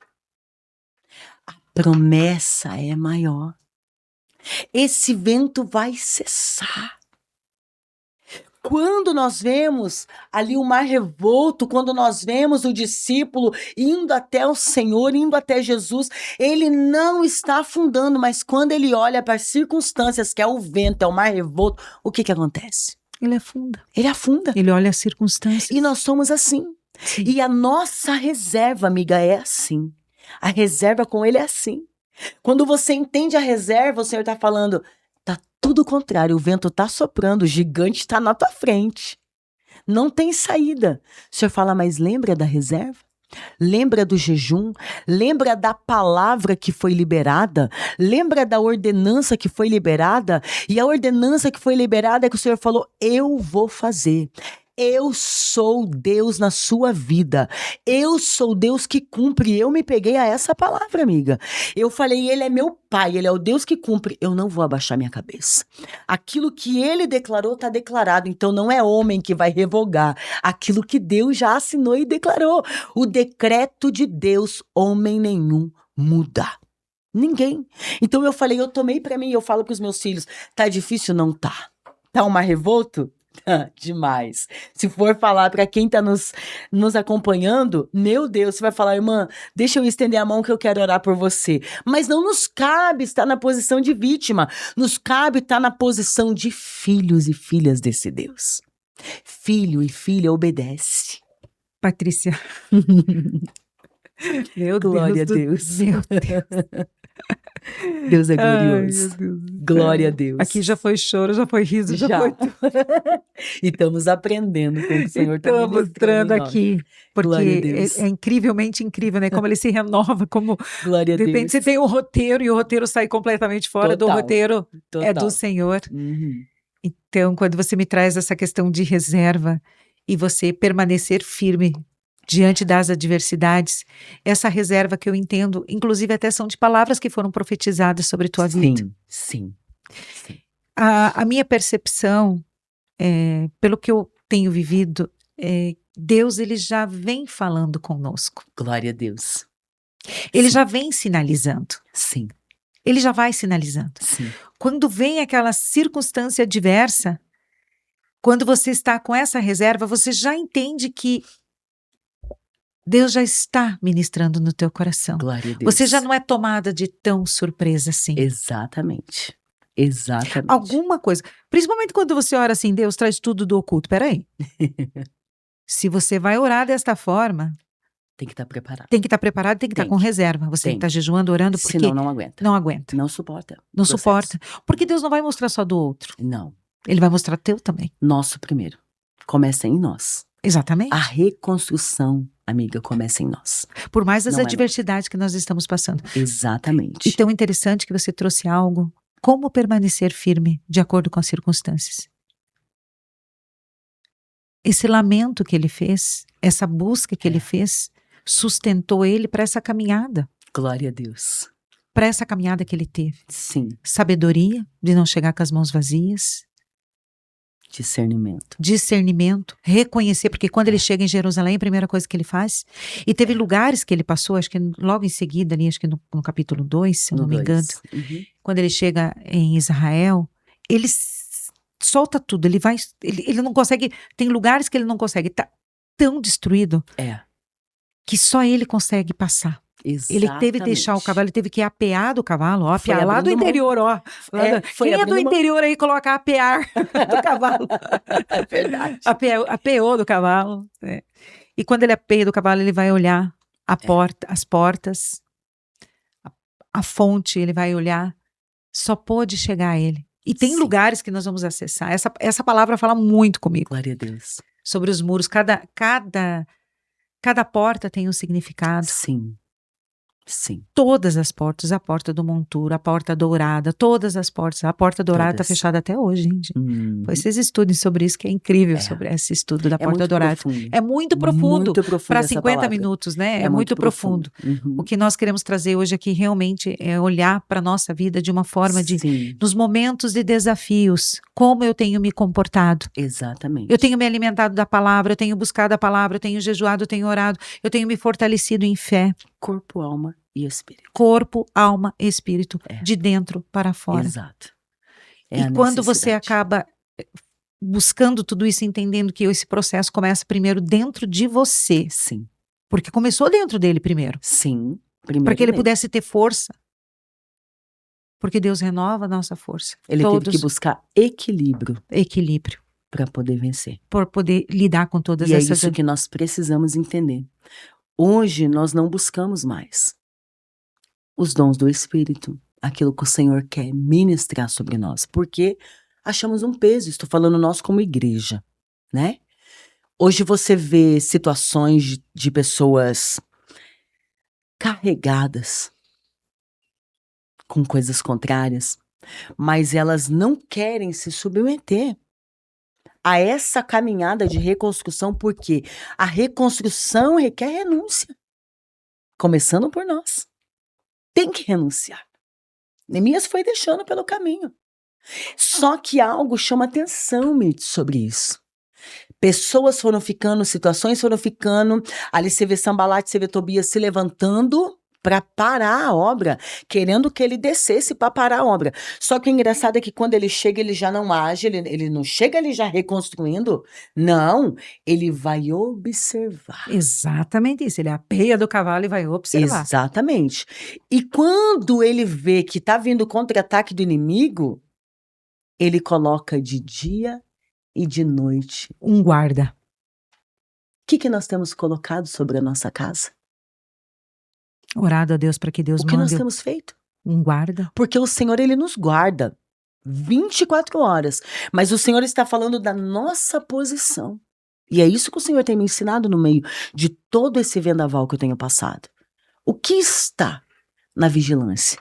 A promessa é maior. Esse vento vai cessar. Quando nós vemos ali o mar revolto, quando nós vemos o discípulo indo até o Senhor, indo até Jesus, ele não está afundando, mas quando ele olha para as circunstâncias, que é o vento, é o mar revolto, o que acontece? Ele afunda. Ele afunda. Ele olha as circunstâncias. E nós somos assim. Sim. E a nossa reserva, amiga, é assim. A reserva com ele é assim. Quando você entende a reserva, o Senhor está falando, tá tudo contrário, o vento tá soprando, o gigante está na tua frente. Não tem saída. O Senhor fala, mas lembra da reserva? Lembra do jejum? Lembra da palavra que foi liberada? Lembra da ordenança que foi liberada? E a ordenança que foi liberada é que o Senhor falou, eu vou fazer. Eu sou Deus na sua vida. Eu sou Deus que cumpre. Eu me peguei a essa palavra, amiga. Eu falei, Ele é meu Pai, Ele é o Deus que cumpre. Eu não vou abaixar minha cabeça. Aquilo que Ele declarou está declarado. Então não é homem que vai revogar aquilo que Deus já assinou e declarou. O decreto de Deus, homem nenhum muda. Ninguém. Então eu falei, eu tomei pra mim, eu falo pros meus filhos, tá difícil? Não tá. Tá um mar revolto? Demais. Se for falar para quem tá nos acompanhando, meu Deus, você vai falar, irmã, deixa eu estender a mão que eu quero orar por você. Mas não nos cabe estar na posição de vítima, nos cabe estar na posição de filhos e filhas desse Deus. Filho e filha obedece. Patrícia. Meu Glória a Deus Deus. meu Deus. Deus é Ai, meu glorioso. Deus do Glória a céu. Deus. Aqui já foi choro, já foi riso, já foi tudo. E estamos aprendendo com o que o Senhor está Estamos ministrando entrando em nós. aqui, Glória a porque Deus. é incrivelmente incrível, né? Como ele se renova, como Glória a de repente Deus. você tem um roteiro e o roteiro sai completamente fora do Total, roteiro, é do total. Senhor. Uhum. Então, quando você me traz essa questão de reserva e você permanecer firme diante das adversidades, essa reserva que eu entendo, inclusive até são de palavras que foram profetizadas sobre tua vida. Sim. A minha percepção, pelo que eu tenho vivido, Deus ele já vem falando conosco. Glória a Deus. Ele Sim. já vem sinalizando. Sim. Ele já vai sinalizando. Sim. Quando vem aquela circunstância adversa, quando você está com essa reserva, você já entende que Deus já está ministrando no teu coração. Glória a Deus. Você já não é tomada de tão surpresa assim. Exatamente. Alguma coisa. Principalmente quando você ora assim, Deus traz tudo do oculto. Peraí. Se você vai orar desta forma, tem que estar preparado. Tem que estar preparado, tem que estar com reserva. Você tem que estar jejuando, orando, porque senão não aguenta. Não aguenta. Não suporta. Não suporta. Porque Deus não vai mostrar só do outro. Não. Ele vai mostrar teu também. Nosso primeiro. Começa em nós. Exatamente. A reconstrução, amiga, começa em nós. Por mais as adversidades que nós estamos passando. Exatamente. E tão interessante que você trouxe algo. Como permanecer firme de acordo com as circunstâncias. Esse lamento que ele fez, essa busca que ele fez, sustentou ele para essa caminhada. Glória a Deus. Para essa caminhada que ele teve. Sim. Sabedoria, de não chegar com as mãos vazias. Discernimento, reconhecer, porque quando ele chega em Jerusalém, a primeira coisa que ele faz, e teve lugares que ele passou, acho que logo em seguida, ali, acho que no capítulo 2, se eu não me engano, quando ele chega em Israel, ele solta tudo, ele não consegue, tem lugares que ele não consegue, tá tão destruído, que só ele consegue passar. Exatamente. Ele teve que deixar o cavalo, ele teve que apear do cavalo, apear lá do interior, ó. Quem é do interior aí coloca apear do cavalo? É verdade. Apeou do cavalo. E quando ele apeia do cavalo, ele vai olhar as portas, a fonte, ele vai olhar. Só pôde chegar a ele. E tem lugares que nós vamos acessar. Essa palavra fala muito comigo. Glória a Deus. Sobre os muros. Cada porta tem um significado. Sim. Todas as portas, a porta do monturo, a porta dourada, todas as portas. A porta dourada está fechada até hoje, gente. Pois vocês estudem sobre isso, que é incrível sobre esse estudo da porta dourada. É muito profundo para 50 minutos, né? É muito profundo. O que nós queremos trazer hoje aqui realmente é olhar para a nossa vida de uma forma de, nos momentos de desafios, como eu tenho me comportado. Exatamente. Eu tenho me alimentado da palavra, eu tenho buscado a palavra, eu tenho jejuado, eu tenho orado, eu tenho me fortalecido em fé. Corpo, alma e espírito. Corpo, alma e espírito, de dentro para fora. Exato. E quando você acaba buscando tudo isso, entendendo que esse processo começa primeiro dentro de você. Sim. Porque começou dentro dele primeiro. Sim. Para que ele pudesse ter força. Porque Deus renova a nossa força. Ele teve que buscar equilíbrio. Equilíbrio. Para poder vencer. Por poder lidar com todas essas... E é isso que nós precisamos entender. Hoje nós não buscamos mais os dons do Espírito, aquilo que o Senhor quer ministrar sobre nós, porque achamos um peso, estou falando nós como igreja, né? Hoje você vê situações de pessoas carregadas com coisas contrárias, mas elas não querem se submeter a essa caminhada de reconstrução, porque a reconstrução requer renúncia. Começando por nós. Tem que renunciar. Neemias foi deixando pelo caminho. Só que algo chama atenção, Mitch, sobre isso. Pessoas foram ficando, situações foram ficando. Ali você vê Sambalate, você vê Tobias se levantando para parar a obra, querendo que ele descesse para parar a obra. Só que o engraçado é que quando ele chega, ele já não age, ele não chega ali já reconstruindo. Não, ele vai observar. Exatamente isso, ele apeia do cavalo e vai observar. Exatamente. E quando ele vê que está vindo o contra-ataque do inimigo, ele coloca de dia e de noite um guarda. que nós temos colocado sobre a nossa casa? Orado a Deus para que Deus O que nós mande temos feito? um guarda. Porque o Senhor, Ele nos guarda 24 horas. Mas o Senhor está falando da nossa posição. E é isso que o Senhor tem me ensinado no meio de todo esse vendaval que eu tenho passado. O que está na vigilância?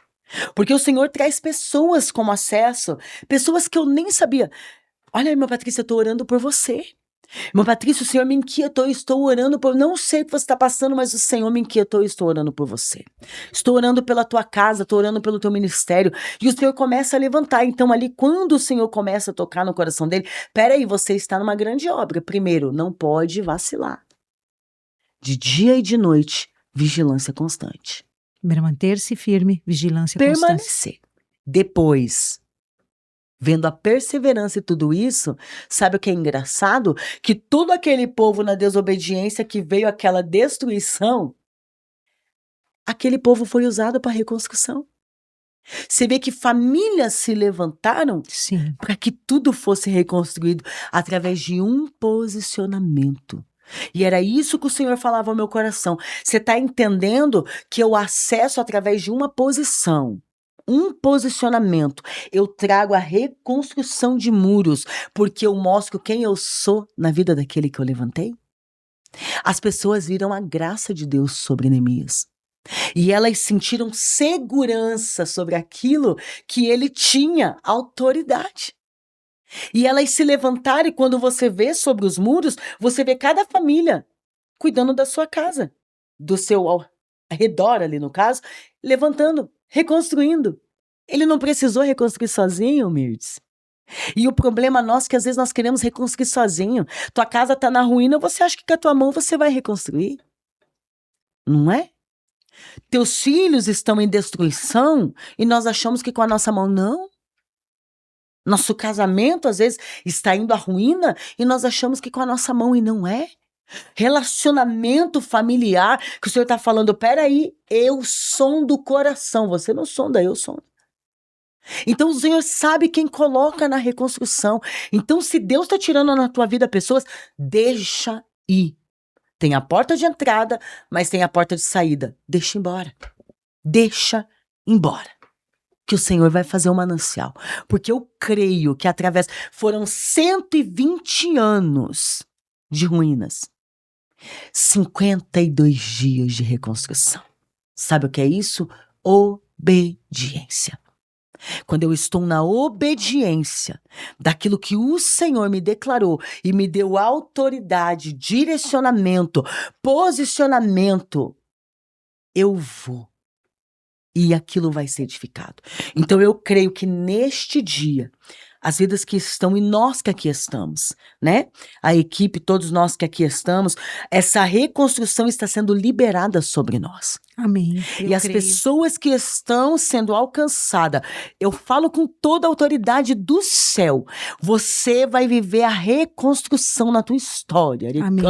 Porque o Senhor traz pessoas como acesso, pessoas que eu nem sabia. Olha, irmã Patrícia, eu estou orando por você. Irmã Patrícia, o Senhor me inquietou, eu estou orando por... Não sei o que você está passando, mas o Senhor me inquietou, eu estou orando por você. Estou orando pela tua casa, estou orando pelo teu ministério. E o Senhor começa a levantar. Então ali, quando o Senhor começa a tocar no coração dele, peraí, você está numa grande obra. Primeiro, não pode vacilar. De dia e de noite, vigilância constante. Primeiro, manter-se firme, vigilância constante. Permanecer. Depois, vendo a perseverança e tudo isso, sabe o que é engraçado? Que todo aquele povo na desobediência que veio aquela destruição, aquele povo foi usado para reconstrução. Você vê que famílias se levantaram Sim. para que tudo fosse reconstruído através de um posicionamento. E era isso que o Senhor falava ao meu coração. Você está entendendo que eu acesso através de uma posição, um posicionamento. Eu trago a reconstrução de muros, porque eu mostro quem eu sou na vida daquele que eu levantei. As pessoas viram a graça de Deus sobre Neemias. E elas sentiram segurança sobre aquilo que ele tinha autoridade. E elas se levantaram, e quando você vê sobre os muros, você vê cada família cuidando da sua casa, do seu ao redor ali no caso, levantando, reconstruindo. Ele não precisou reconstruir sozinho, Mirtz. E o problema nosso é que às vezes nós queremos reconstruir sozinho. Tua casa está na ruína, você acha que com a tua mão você vai reconstruir? Não é? Teus filhos estão em destruição e nós achamos que com a nossa mão não. Nosso casamento, às vezes, está indo à ruína e nós achamos que com a nossa mão e não é. Relacionamento familiar, que o Senhor está falando, peraí, eu sondo o coração, você não sonda, eu sondo. Então o Senhor sabe quem coloca na reconstrução. Então se Deus está tirando na tua vida pessoas, deixa ir. Tem a porta de entrada, mas tem a porta de saída. Deixa embora. Deixa embora. Que o Senhor vai fazer um manancial. Porque eu creio que através... Foram 120 anos de ruínas. 52 dias de reconstrução. Sabe o que é isso? Obediência. Quando eu estou na obediência daquilo que o Senhor me declarou e me deu autoridade, direcionamento, posicionamento, eu vou. E aquilo vai ser edificado. Então eu creio que neste dia, as vidas que estão e nós que aqui estamos, né? A equipe, todos nós que aqui estamos, essa reconstrução está sendo liberada sobre nós. Amém. E as pessoas que estão sendo alcançadas, eu falo com toda a autoridade do céu, você vai viver a reconstrução na tua história. Amém.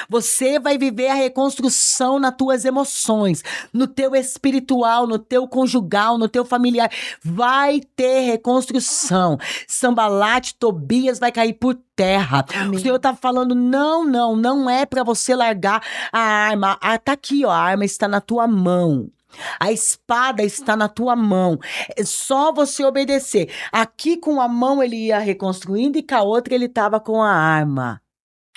Você vai viver a reconstrução nas tuas emoções, no teu espiritual, no teu conjugal, no teu familiar. Vai ter reconstrução. Sambalate, Tobias vai cair por terra. Amém. O Senhor tá falando, não é para você largar a arma. Tá aqui, ó, a arma está na tua mão. A espada está na tua mão. É só você obedecer. Aqui com a mão ele ia reconstruindo e com a outra ele tava com a arma.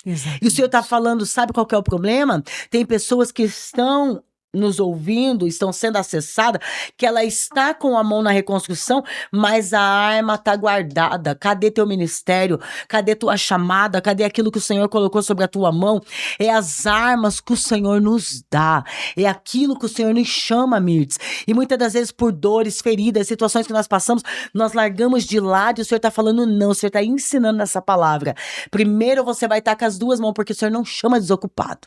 Exatamente. E o Senhor tá falando, sabe qual que é o problema? Tem pessoas que estão nos ouvindo, estão sendo acessadas, que ela está com a mão na reconstrução, mas a arma está guardada. Cadê teu ministério? Cadê tua chamada? Cadê aquilo que o Senhor colocou sobre a tua mão? É as armas que o Senhor nos dá. É aquilo que o Senhor nos chama, Mirtz. E muitas das vezes por dores, feridas, situações que nós passamos, nós largamos de lado e o Senhor está falando não, o Senhor está ensinando nessa palavra. Primeiro você vai estar com as duas mãos, porque o Senhor não chama desocupado.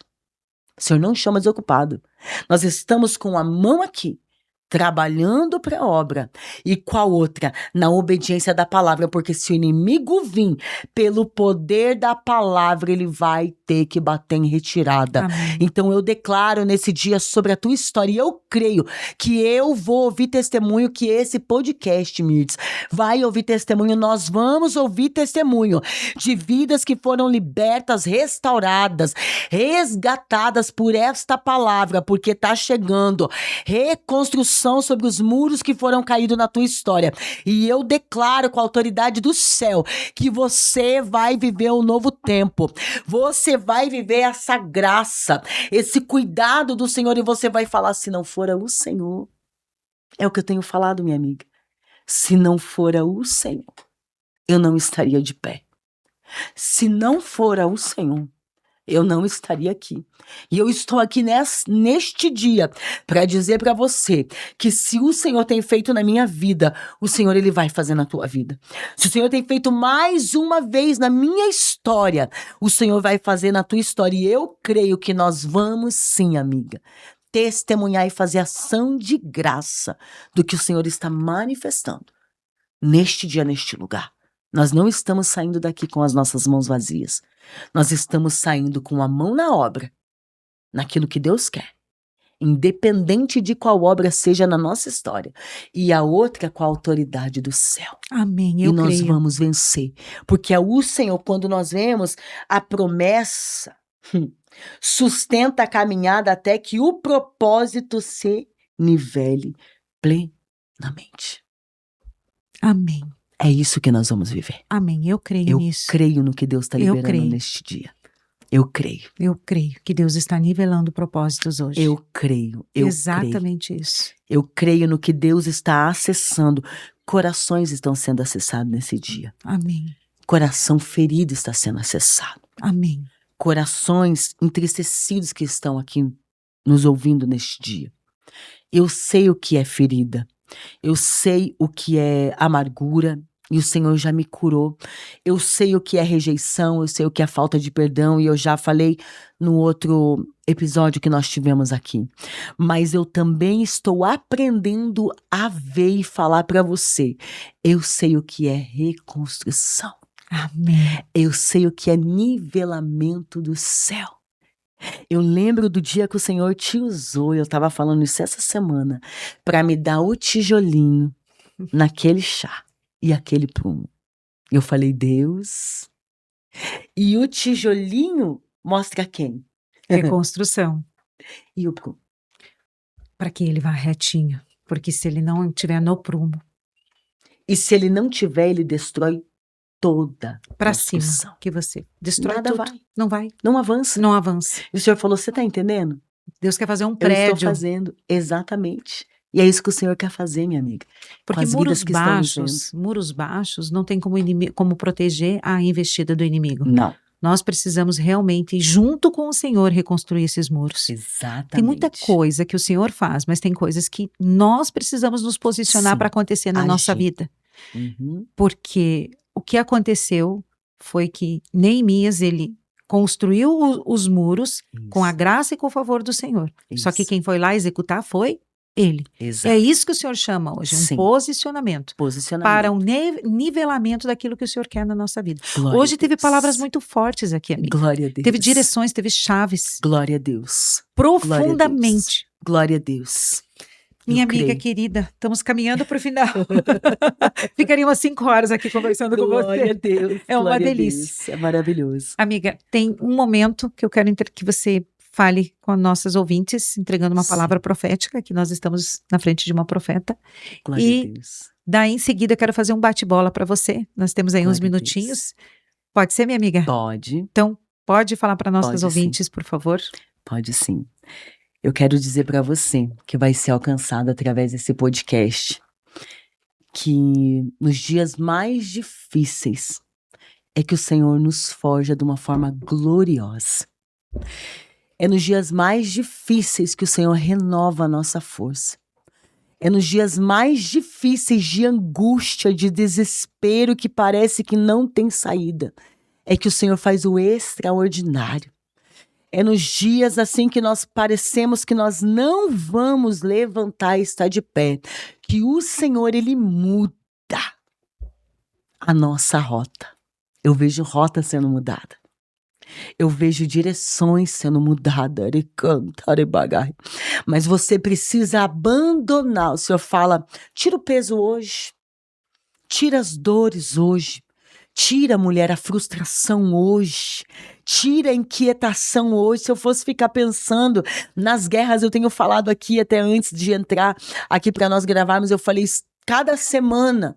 O Senhor não chama desocupado. Nós estamos com a mão aqui, trabalhando para a obra. E qual outra? Na obediência da palavra, porque se o inimigo vir pelo poder da palavra, ele vai ter que bater em retirada. Amém. Então eu declaro nesse dia sobre a tua história, e eu creio que eu vou ouvir testemunho, que esse podcast, Mirtz, vai ouvir testemunho, nós vamos ouvir testemunho de vidas que foram libertas, restauradas, resgatadas por esta palavra, porque tá chegando reconstrução sobre os muros que foram caídos na tua história. E eu declaro com a autoridade do céu que você vai viver um novo tempo. Você vai viver essa graça, esse cuidado do Senhor, e você vai falar: se não fora o Senhor. É o que eu tenho falado, minha amiga. Se não fora o Senhor, eu não estaria de pé. Se não fora o Senhor, eu não estaria aqui. E eu estou aqui neste dia para dizer para você que se o Senhor tem feito na minha vida, o Senhor, ele vai fazer na tua vida. Se o Senhor tem feito mais uma vez na minha história, o Senhor vai fazer na tua história. E eu creio que nós vamos sim, amiga, testemunhar e fazer ação de graça do que o Senhor está manifestando neste dia, neste lugar. Nós não estamos saindo daqui com as nossas mãos vazias. Nós estamos saindo com a mão na obra, naquilo que Deus quer, independente de qual obra seja na nossa história, e a outra com a autoridade do céu. Amém, E eu nós creio. vamos vencer, porque é o Senhor, quando nós vemos a promessa, sustenta a caminhada até que o propósito se nivele plenamente. Amém. É isso que nós vamos viver. Amém, eu creio Eu nisso. creio no que Deus está Eu liberando creio. neste dia. Eu creio. Eu creio que Deus está nivelando propósitos hoje. Eu creio. Eu creio. Exatamente isso. Eu creio no que Deus está acessando. Corações estão sendo acessados nesse dia. Amém. Coração ferido está sendo acessado. Amém. Corações entristecidos que estão aqui nos ouvindo neste dia. Eu sei o que é ferida. Eu sei o que é amargura. E o Senhor já me curou. Eu sei o que é rejeição, eu sei o que é falta de perdão, e eu já falei no outro episódio que nós tivemos aqui. Mas eu também estou aprendendo a ver e falar para você. Eu sei o que é reconstrução. Amém. Eu sei o que é nivelamento do céu. Eu lembro do dia que o Senhor te usou, eu estava falando isso essa semana, para me dar o tijolinho naquele chá. E aquele prumo. Eu falei: Deus. E o tijolinho mostra quem? Reconstrução. E o prumo? Para que ele vá retinho. Porque se ele não estiver no prumo. E se ele não tiver, ele destrói toda a Para construção. cima. Que você destrói Nada tudo. vai. Não vai. Não avança. Não avança. E o Senhor falou: você está entendendo? Deus quer fazer um Eu prédio. estou fazendo. Exatamente. E é isso que o Senhor quer fazer, minha amiga. Porque com as vidas que muros baixos não tem como proteger a investida do inimigo. Não. Nós precisamos realmente, junto com o Senhor, reconstruir esses muros. Exatamente. Tem muita coisa que o Senhor faz, mas tem coisas que nós precisamos nos posicionar Sim. para acontecer na nossa Agir. vida. Uhum. Porque o que aconteceu foi que Neemias, ele construiu os muros com a Isso. graça e com o favor do Senhor. Só que Isso. quem foi lá executar foi ele. Exato. É isso que o Senhor chama hoje, um Sim. posicionamento. Posicionamento. Para um nivelamento daquilo que o Senhor quer na nossa vida. Glória Hoje a teve Deus. palavras muito fortes aqui, amiga. Glória a Deus. Teve direções, teve chaves. Glória a Deus. Profundamente. Glória a Deus. Minha Eu amiga creio. querida, estamos caminhando para o final. Ficaria umas 5 horas aqui conversando com Glória a você. Deus. É uma Glória a delícia. Deus. É maravilhoso. Amiga, tem um momento que eu quero que você fale com nossas ouvintes, entregando uma Sim. palavra profética, que nós estamos na frente de uma profeta. Glória E a Deus. daí, em seguida, eu quero fazer um bate-bola para você. Nós temos aí uns Glória a minutinhos. Pode ser, minha amiga? Pode, Então, pode falar para nossas Pode, ouvintes, por favor? pode sim. Eu quero dizer para você que vai ser alcançado através desse podcast que nos dias mais difíceis é que o Senhor nos forja de uma forma gloriosa. É nos dias mais difíceis que o Senhor renova a nossa força. É nos dias mais difíceis de angústia, de desespero, que parece que não tem saída. É que o Senhor faz o extraordinário. É nos dias assim que nós parecemos que nós não vamos levantar e estar de pé, que o Senhor, Ele muda a nossa rota. Eu vejo rota sendo mudada. Eu vejo direções sendo mudadas. Mas você precisa abandonar. O Senhor fala, tira o peso hoje. Tira as dores hoje. Tira, mulher, a frustração hoje. Tira a inquietação hoje. Se eu fosse ficar pensando nas guerras, eu tenho falado aqui até antes de entrar aqui para nós gravarmos, eu falei, cada semana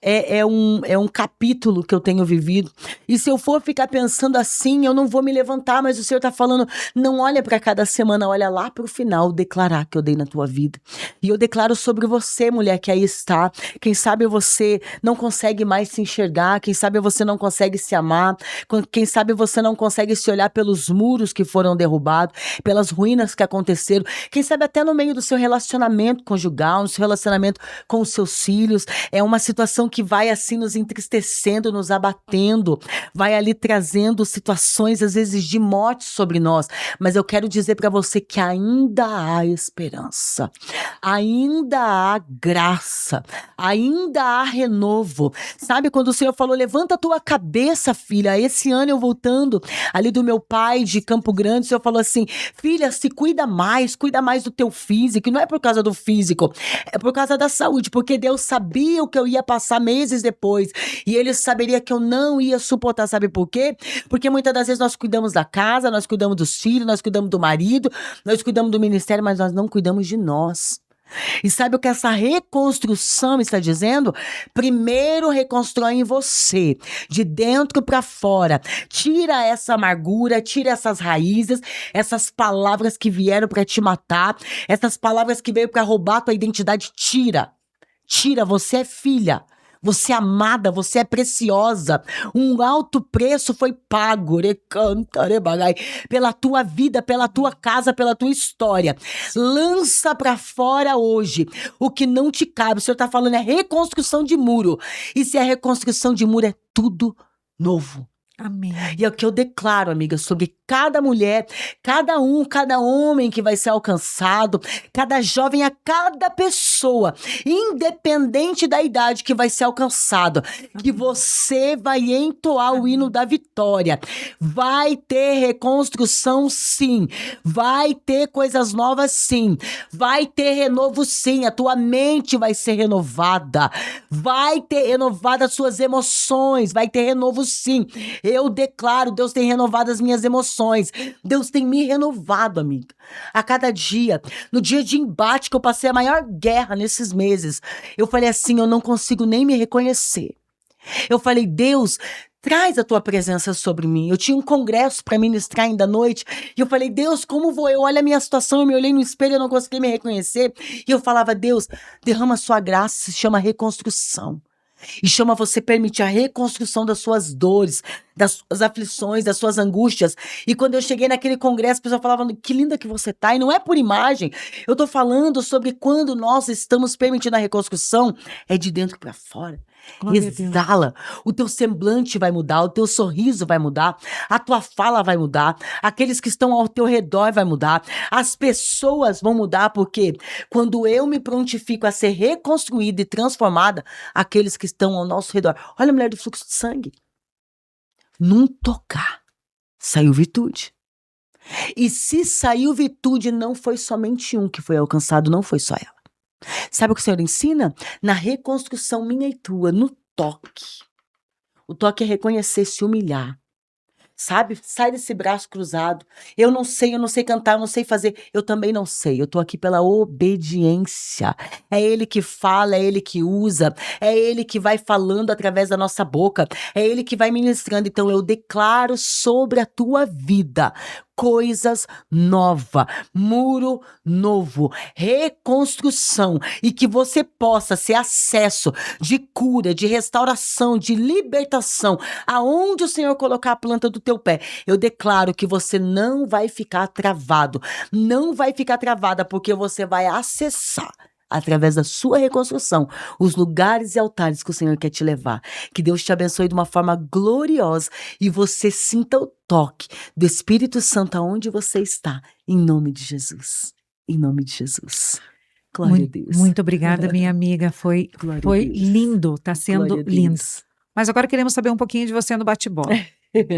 é um capítulo que eu tenho vivido. E se eu for ficar pensando assim, eu não vou me levantar, mas o Senhor está falando, não olha para cada semana, olha lá para o final, declarar que eu dei na tua vida. E eu declaro sobre você, mulher, que aí está. Quem sabe você não consegue mais se enxergar, quem sabe você não consegue se amar, quem sabe você não consegue se olhar pelos muros que foram derrubados, pelas ruínas que aconteceram, quem sabe até no meio do seu relacionamento conjugal, no seu relacionamento com os seus filhos, é uma situação que vai assim nos entristecendo, nos abatendo, vai ali trazendo situações às vezes de morte sobre nós, mas eu quero dizer para você que ainda há esperança, ainda há graça, ainda há renovo. Sabe quando o Senhor falou, levanta a tua cabeça, filha, esse ano eu voltando ali do meu pai de Campo Grande, o Senhor falou assim, filha, se cuida mais do teu físico, e não é por causa do físico, é por causa da saúde, porque Deus sabia o que eu ia passar meses depois, e Ele saberia que eu não ia suportar, sabe por quê? Porque muitas das vezes nós cuidamos da casa, nós cuidamos dos filhos, nós cuidamos do marido, nós cuidamos do ministério, mas nós não cuidamos de nós. E sabe o que essa reconstrução está dizendo? Primeiro reconstrói em você, de dentro para fora. Tira essa amargura, tira essas raízes, essas palavras que vieram para te matar, essas palavras que veio para roubar a tua identidade, tira. Tira, você é filha. Você é amada, você é preciosa. Um alto preço foi pago, pela tua vida, pela tua casa, pela tua história. Lança pra fora hoje o que não te cabe. O Senhor tá falando é reconstrução de muro. E se é reconstrução de muro, é tudo novo. Amém. E é o que eu declaro, amiga, sobre cada mulher, cada homem que vai ser alcançado, cada jovem, a cada pessoa, independente da idade que vai ser alcançado, que você vai entoar o hino da vitória. Vai ter reconstrução, sim. Vai ter coisas novas, sim. Vai ter renovo, sim. A tua mente vai ser renovada. Vai ter renovado as suas emoções. Vai ter renovo, sim. Eu declaro, Deus tem renovado as minhas emoções. Deus tem me renovado, amiga. A cada dia. No dia de embate que eu passei a maior guerra nesses meses, eu falei assim, eu não consigo nem me reconhecer. Eu falei, Deus, traz a tua presença sobre mim. Eu tinha um congresso para ministrar ainda à noite. E eu falei, Deus, como vou eu? Olha a minha situação. Eu me olhei no espelho, eu não consegui me reconhecer. E eu falava, Deus, derrama a sua graça, se chama reconstrução. E chama você permitir a reconstrução das suas dores, das suas aflições, das suas angústias. E quando eu cheguei naquele congresso, a pessoa falava, que linda que você tá. E não é por imagem. Eu tô falando sobre quando nós estamos permitindo a reconstrução, é de dentro para fora. Exala, o teu semblante vai mudar, o teu sorriso vai mudar, a tua fala vai mudar, aqueles que estão ao teu redor vai mudar, as pessoas vão mudar, porque quando eu me prontifico a ser reconstruída e transformada, aqueles que estão ao nosso redor, olha a mulher do fluxo de sangue, num tocar, saiu virtude. E se saiu virtude, não foi somente um que foi alcançado, não foi só ela. Sabe o que o Senhor ensina? Na reconstrução minha e tua, no toque. O toque é reconhecer, se humilhar. Sabe? Sai desse braço cruzado. Eu não sei cantar, eu não sei fazer. Eu também não sei. Eu tô aqui pela obediência. É Ele que fala, é Ele que usa, é Ele que vai falando através da nossa boca, é Ele que vai ministrando. Então eu declaro sobre a tua vida coisas novas, muro novo, reconstrução, e que você possa ser acesso de cura, de restauração, de libertação, aonde o Senhor colocar a planta do teu pé. Eu declaro que você não vai ficar travado, não vai ficar travada, porque você vai acessar através da sua reconstrução, os lugares e altares que o Senhor quer te levar. Que Deus te abençoe de uma forma gloriosa e você sinta o toque do Espírito Santo aonde você está, em nome de Jesus. Em nome de Jesus. Glória a Deus. Muito obrigada, minha amiga. Foi Glória a Deus. lindo, está sendo Glória a lindo. Deus. Mas agora queremos saber um pouquinho de você no bate-bola.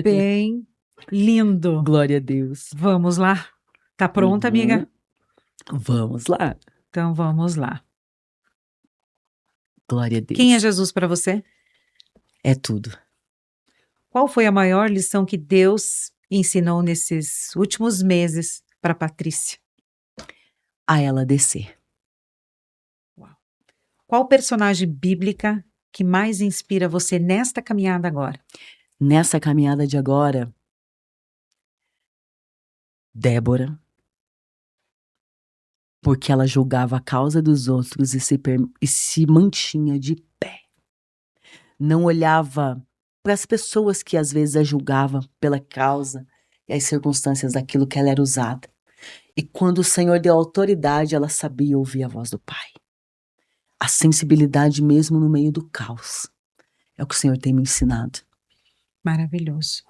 Bem lindo. Glória a Deus. Vamos lá? Tá pronta, amiga? Vamos lá. Então vamos lá. Glória a Deus. Quem é Jesus para você? É tudo. Qual foi a maior lição que Deus ensinou nesses últimos meses para Patrícia? A ela descer. Qual personagem bíblica que mais inspira você nesta caminhada agora? Nessa caminhada de agora, Débora, porque ela julgava a causa dos outros e se mantinha de pé. Não olhava para as pessoas que às vezes a julgavam pela causa e as circunstâncias daquilo que ela era usada. E quando o Senhor deu autoridade, ela sabia ouvir a voz do Pai. A sensibilidade mesmo no meio do caos. É o que o Senhor tem me ensinado. Maravilhoso.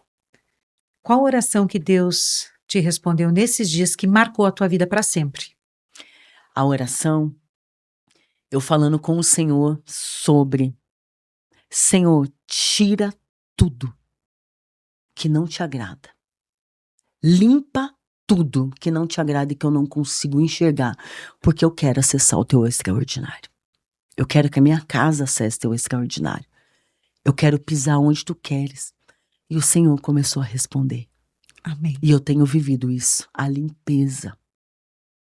Qual oração que Deus te respondeu nesses dias que marcou a tua vida para sempre? A oração, eu falando com o Senhor sobre: Senhor, tira tudo que não te agrada. Limpa tudo que não te agrada e que eu não consigo enxergar, porque eu quero acessar o teu extraordinário. Eu quero que a minha casa acesse o teu extraordinário. Eu quero pisar onde tu queres. E o Senhor começou a responder. Amém. E eu tenho vivido isso, a limpeza.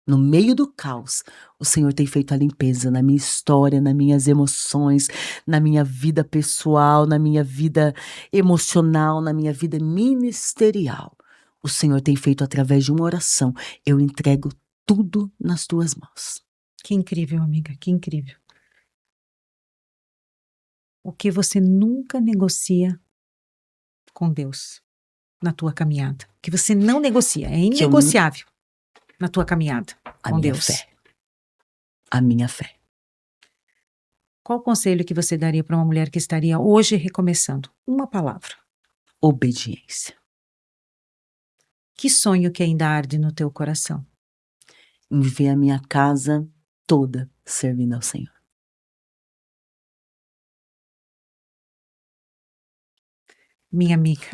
No meio do caos, o Senhor tem feito a limpeza na minha história, nas minhas emoções, na minha vida pessoal, na minha vida emocional, na minha vida ministerial. O Senhor tem feito através de uma oração. Eu entrego tudo nas tuas mãos. Que incrível, amiga, que incrível. O que você nunca negocia com Deus na tua caminhada? O que você não negocia, é inegociável na tua caminhada com Deus. Fé. A minha fé. Qual o conselho que você daria para uma mulher que estaria hoje recomeçando? Uma palavra. Obediência. Que sonho que ainda arde no teu coração? Em ver a minha casa toda servindo ao Senhor. Minha amiga,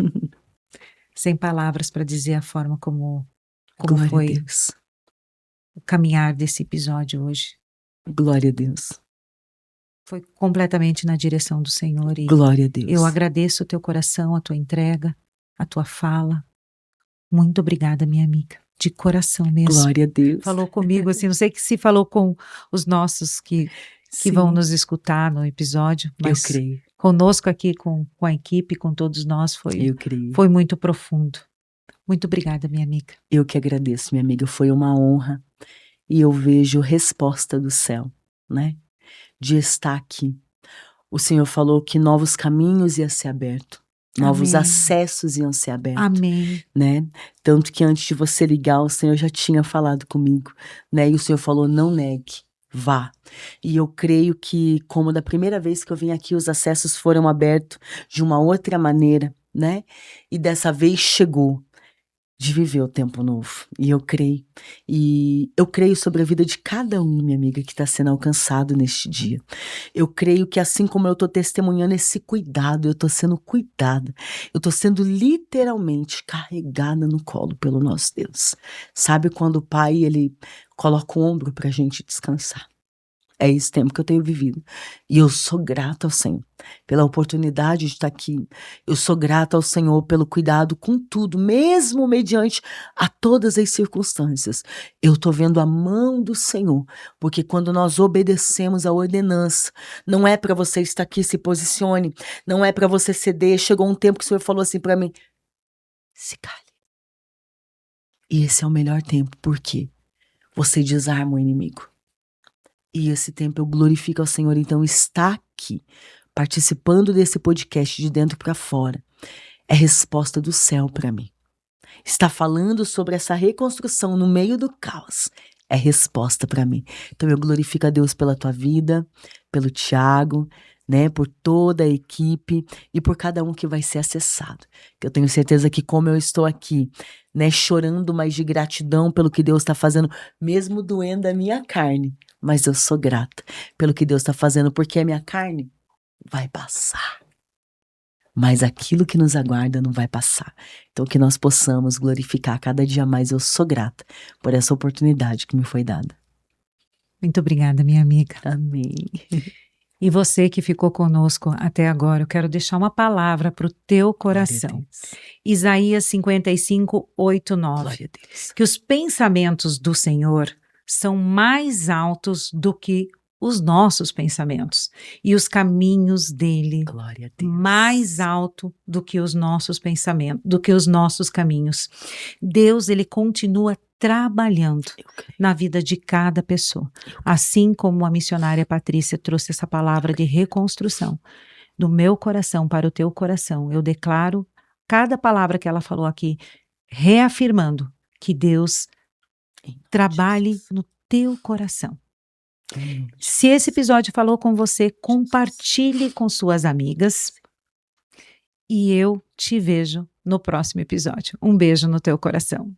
sem palavras para dizer a forma como Glória foi a Deus. o caminhar desse episódio hoje. Glória a Deus. Foi completamente na direção do Senhor e Glória a Deus. eu agradeço o teu coração, a tua entrega, a tua fala. Muito obrigada, minha amiga, de coração mesmo. Glória a Deus. Falou comigo, assim, não sei se falou com os nossos que vão nos escutar no episódio, mas eu creio. Conosco aqui com a equipe, com todos nós, Eu creio. Foi muito profundo. Muito obrigada, minha amiga. Eu que agradeço, minha amiga, foi uma honra e eu vejo resposta do céu, né? De estar aqui. O Senhor falou que novos caminhos iam ser abertos. Novos Amém. Acessos iam ser abertos. Amém. Né? Tanto que antes de você ligar, o Senhor já tinha falado comigo, né? E o Senhor falou, não negue, vá. E eu creio que, como da primeira vez que eu vim aqui, os acessos foram abertos de uma outra maneira, né? E dessa vez chegou de viver o tempo novo. E eu creio. E eu creio sobre a vida de cada um, minha amiga, que está sendo alcançado neste dia. Eu creio que assim como eu estou testemunhando esse cuidado, eu estou sendo cuidada. Eu estou sendo literalmente carregada no colo pelo nosso Deus. Sabe quando o Pai, ele coloca o ombro para a gente descansar? É esse tempo que eu tenho vivido. E eu sou grata ao Senhor pela oportunidade de estar aqui. Eu sou grata ao Senhor pelo cuidado com tudo, mesmo mediante a todas as circunstâncias. Eu estou vendo a mão do Senhor, porque quando nós obedecemos a ordenança, não é para você estar aqui, se posicione, não é para você ceder. Chegou um tempo que o Senhor falou assim para mim, se cale. E esse é o melhor tempo, porque você desarma o inimigo. E esse tempo eu glorifico ao Senhor, então está aqui, participando desse podcast de dentro para fora, é resposta do céu para mim. Está falando sobre essa reconstrução no meio do caos, é resposta para mim. Então eu glorifico a Deus pela tua vida, pelo Tiago, né, por toda a equipe e por cada um que vai ser acessado. Que eu tenho certeza que como eu estou aqui, né, chorando, mas de gratidão pelo que Deus está fazendo, mesmo doendo a minha carne, mas eu sou grata pelo que Deus está fazendo, porque a minha carne vai passar. Mas aquilo que nos aguarda não vai passar. Então que nós possamos glorificar cada dia mais. Eu sou grata por essa oportunidade que me foi dada. Muito obrigada, minha amiga. Amém. E você que ficou conosco até agora, eu quero deixar uma palavra para o teu coração. Isaías 55, 8, 9. Glória a Deus. Que os pensamentos do Senhor são mais altos do que os nossos pensamentos, e os caminhos dele Glória a Deus. mais alto do que os nossos pensamentos, do que os nossos caminhos. Deus, ele continua trabalhando na vida de cada pessoa, assim como a missionária Patrícia trouxe essa palavra de reconstrução do meu coração para o teu coração. Eu declaro cada palavra que ela falou aqui, reafirmando que Deus trabalhe no teu coração. Se esse episódio falou com você, compartilhe com suas amigas e eu te vejo no próximo episódio. Um beijo no teu coração.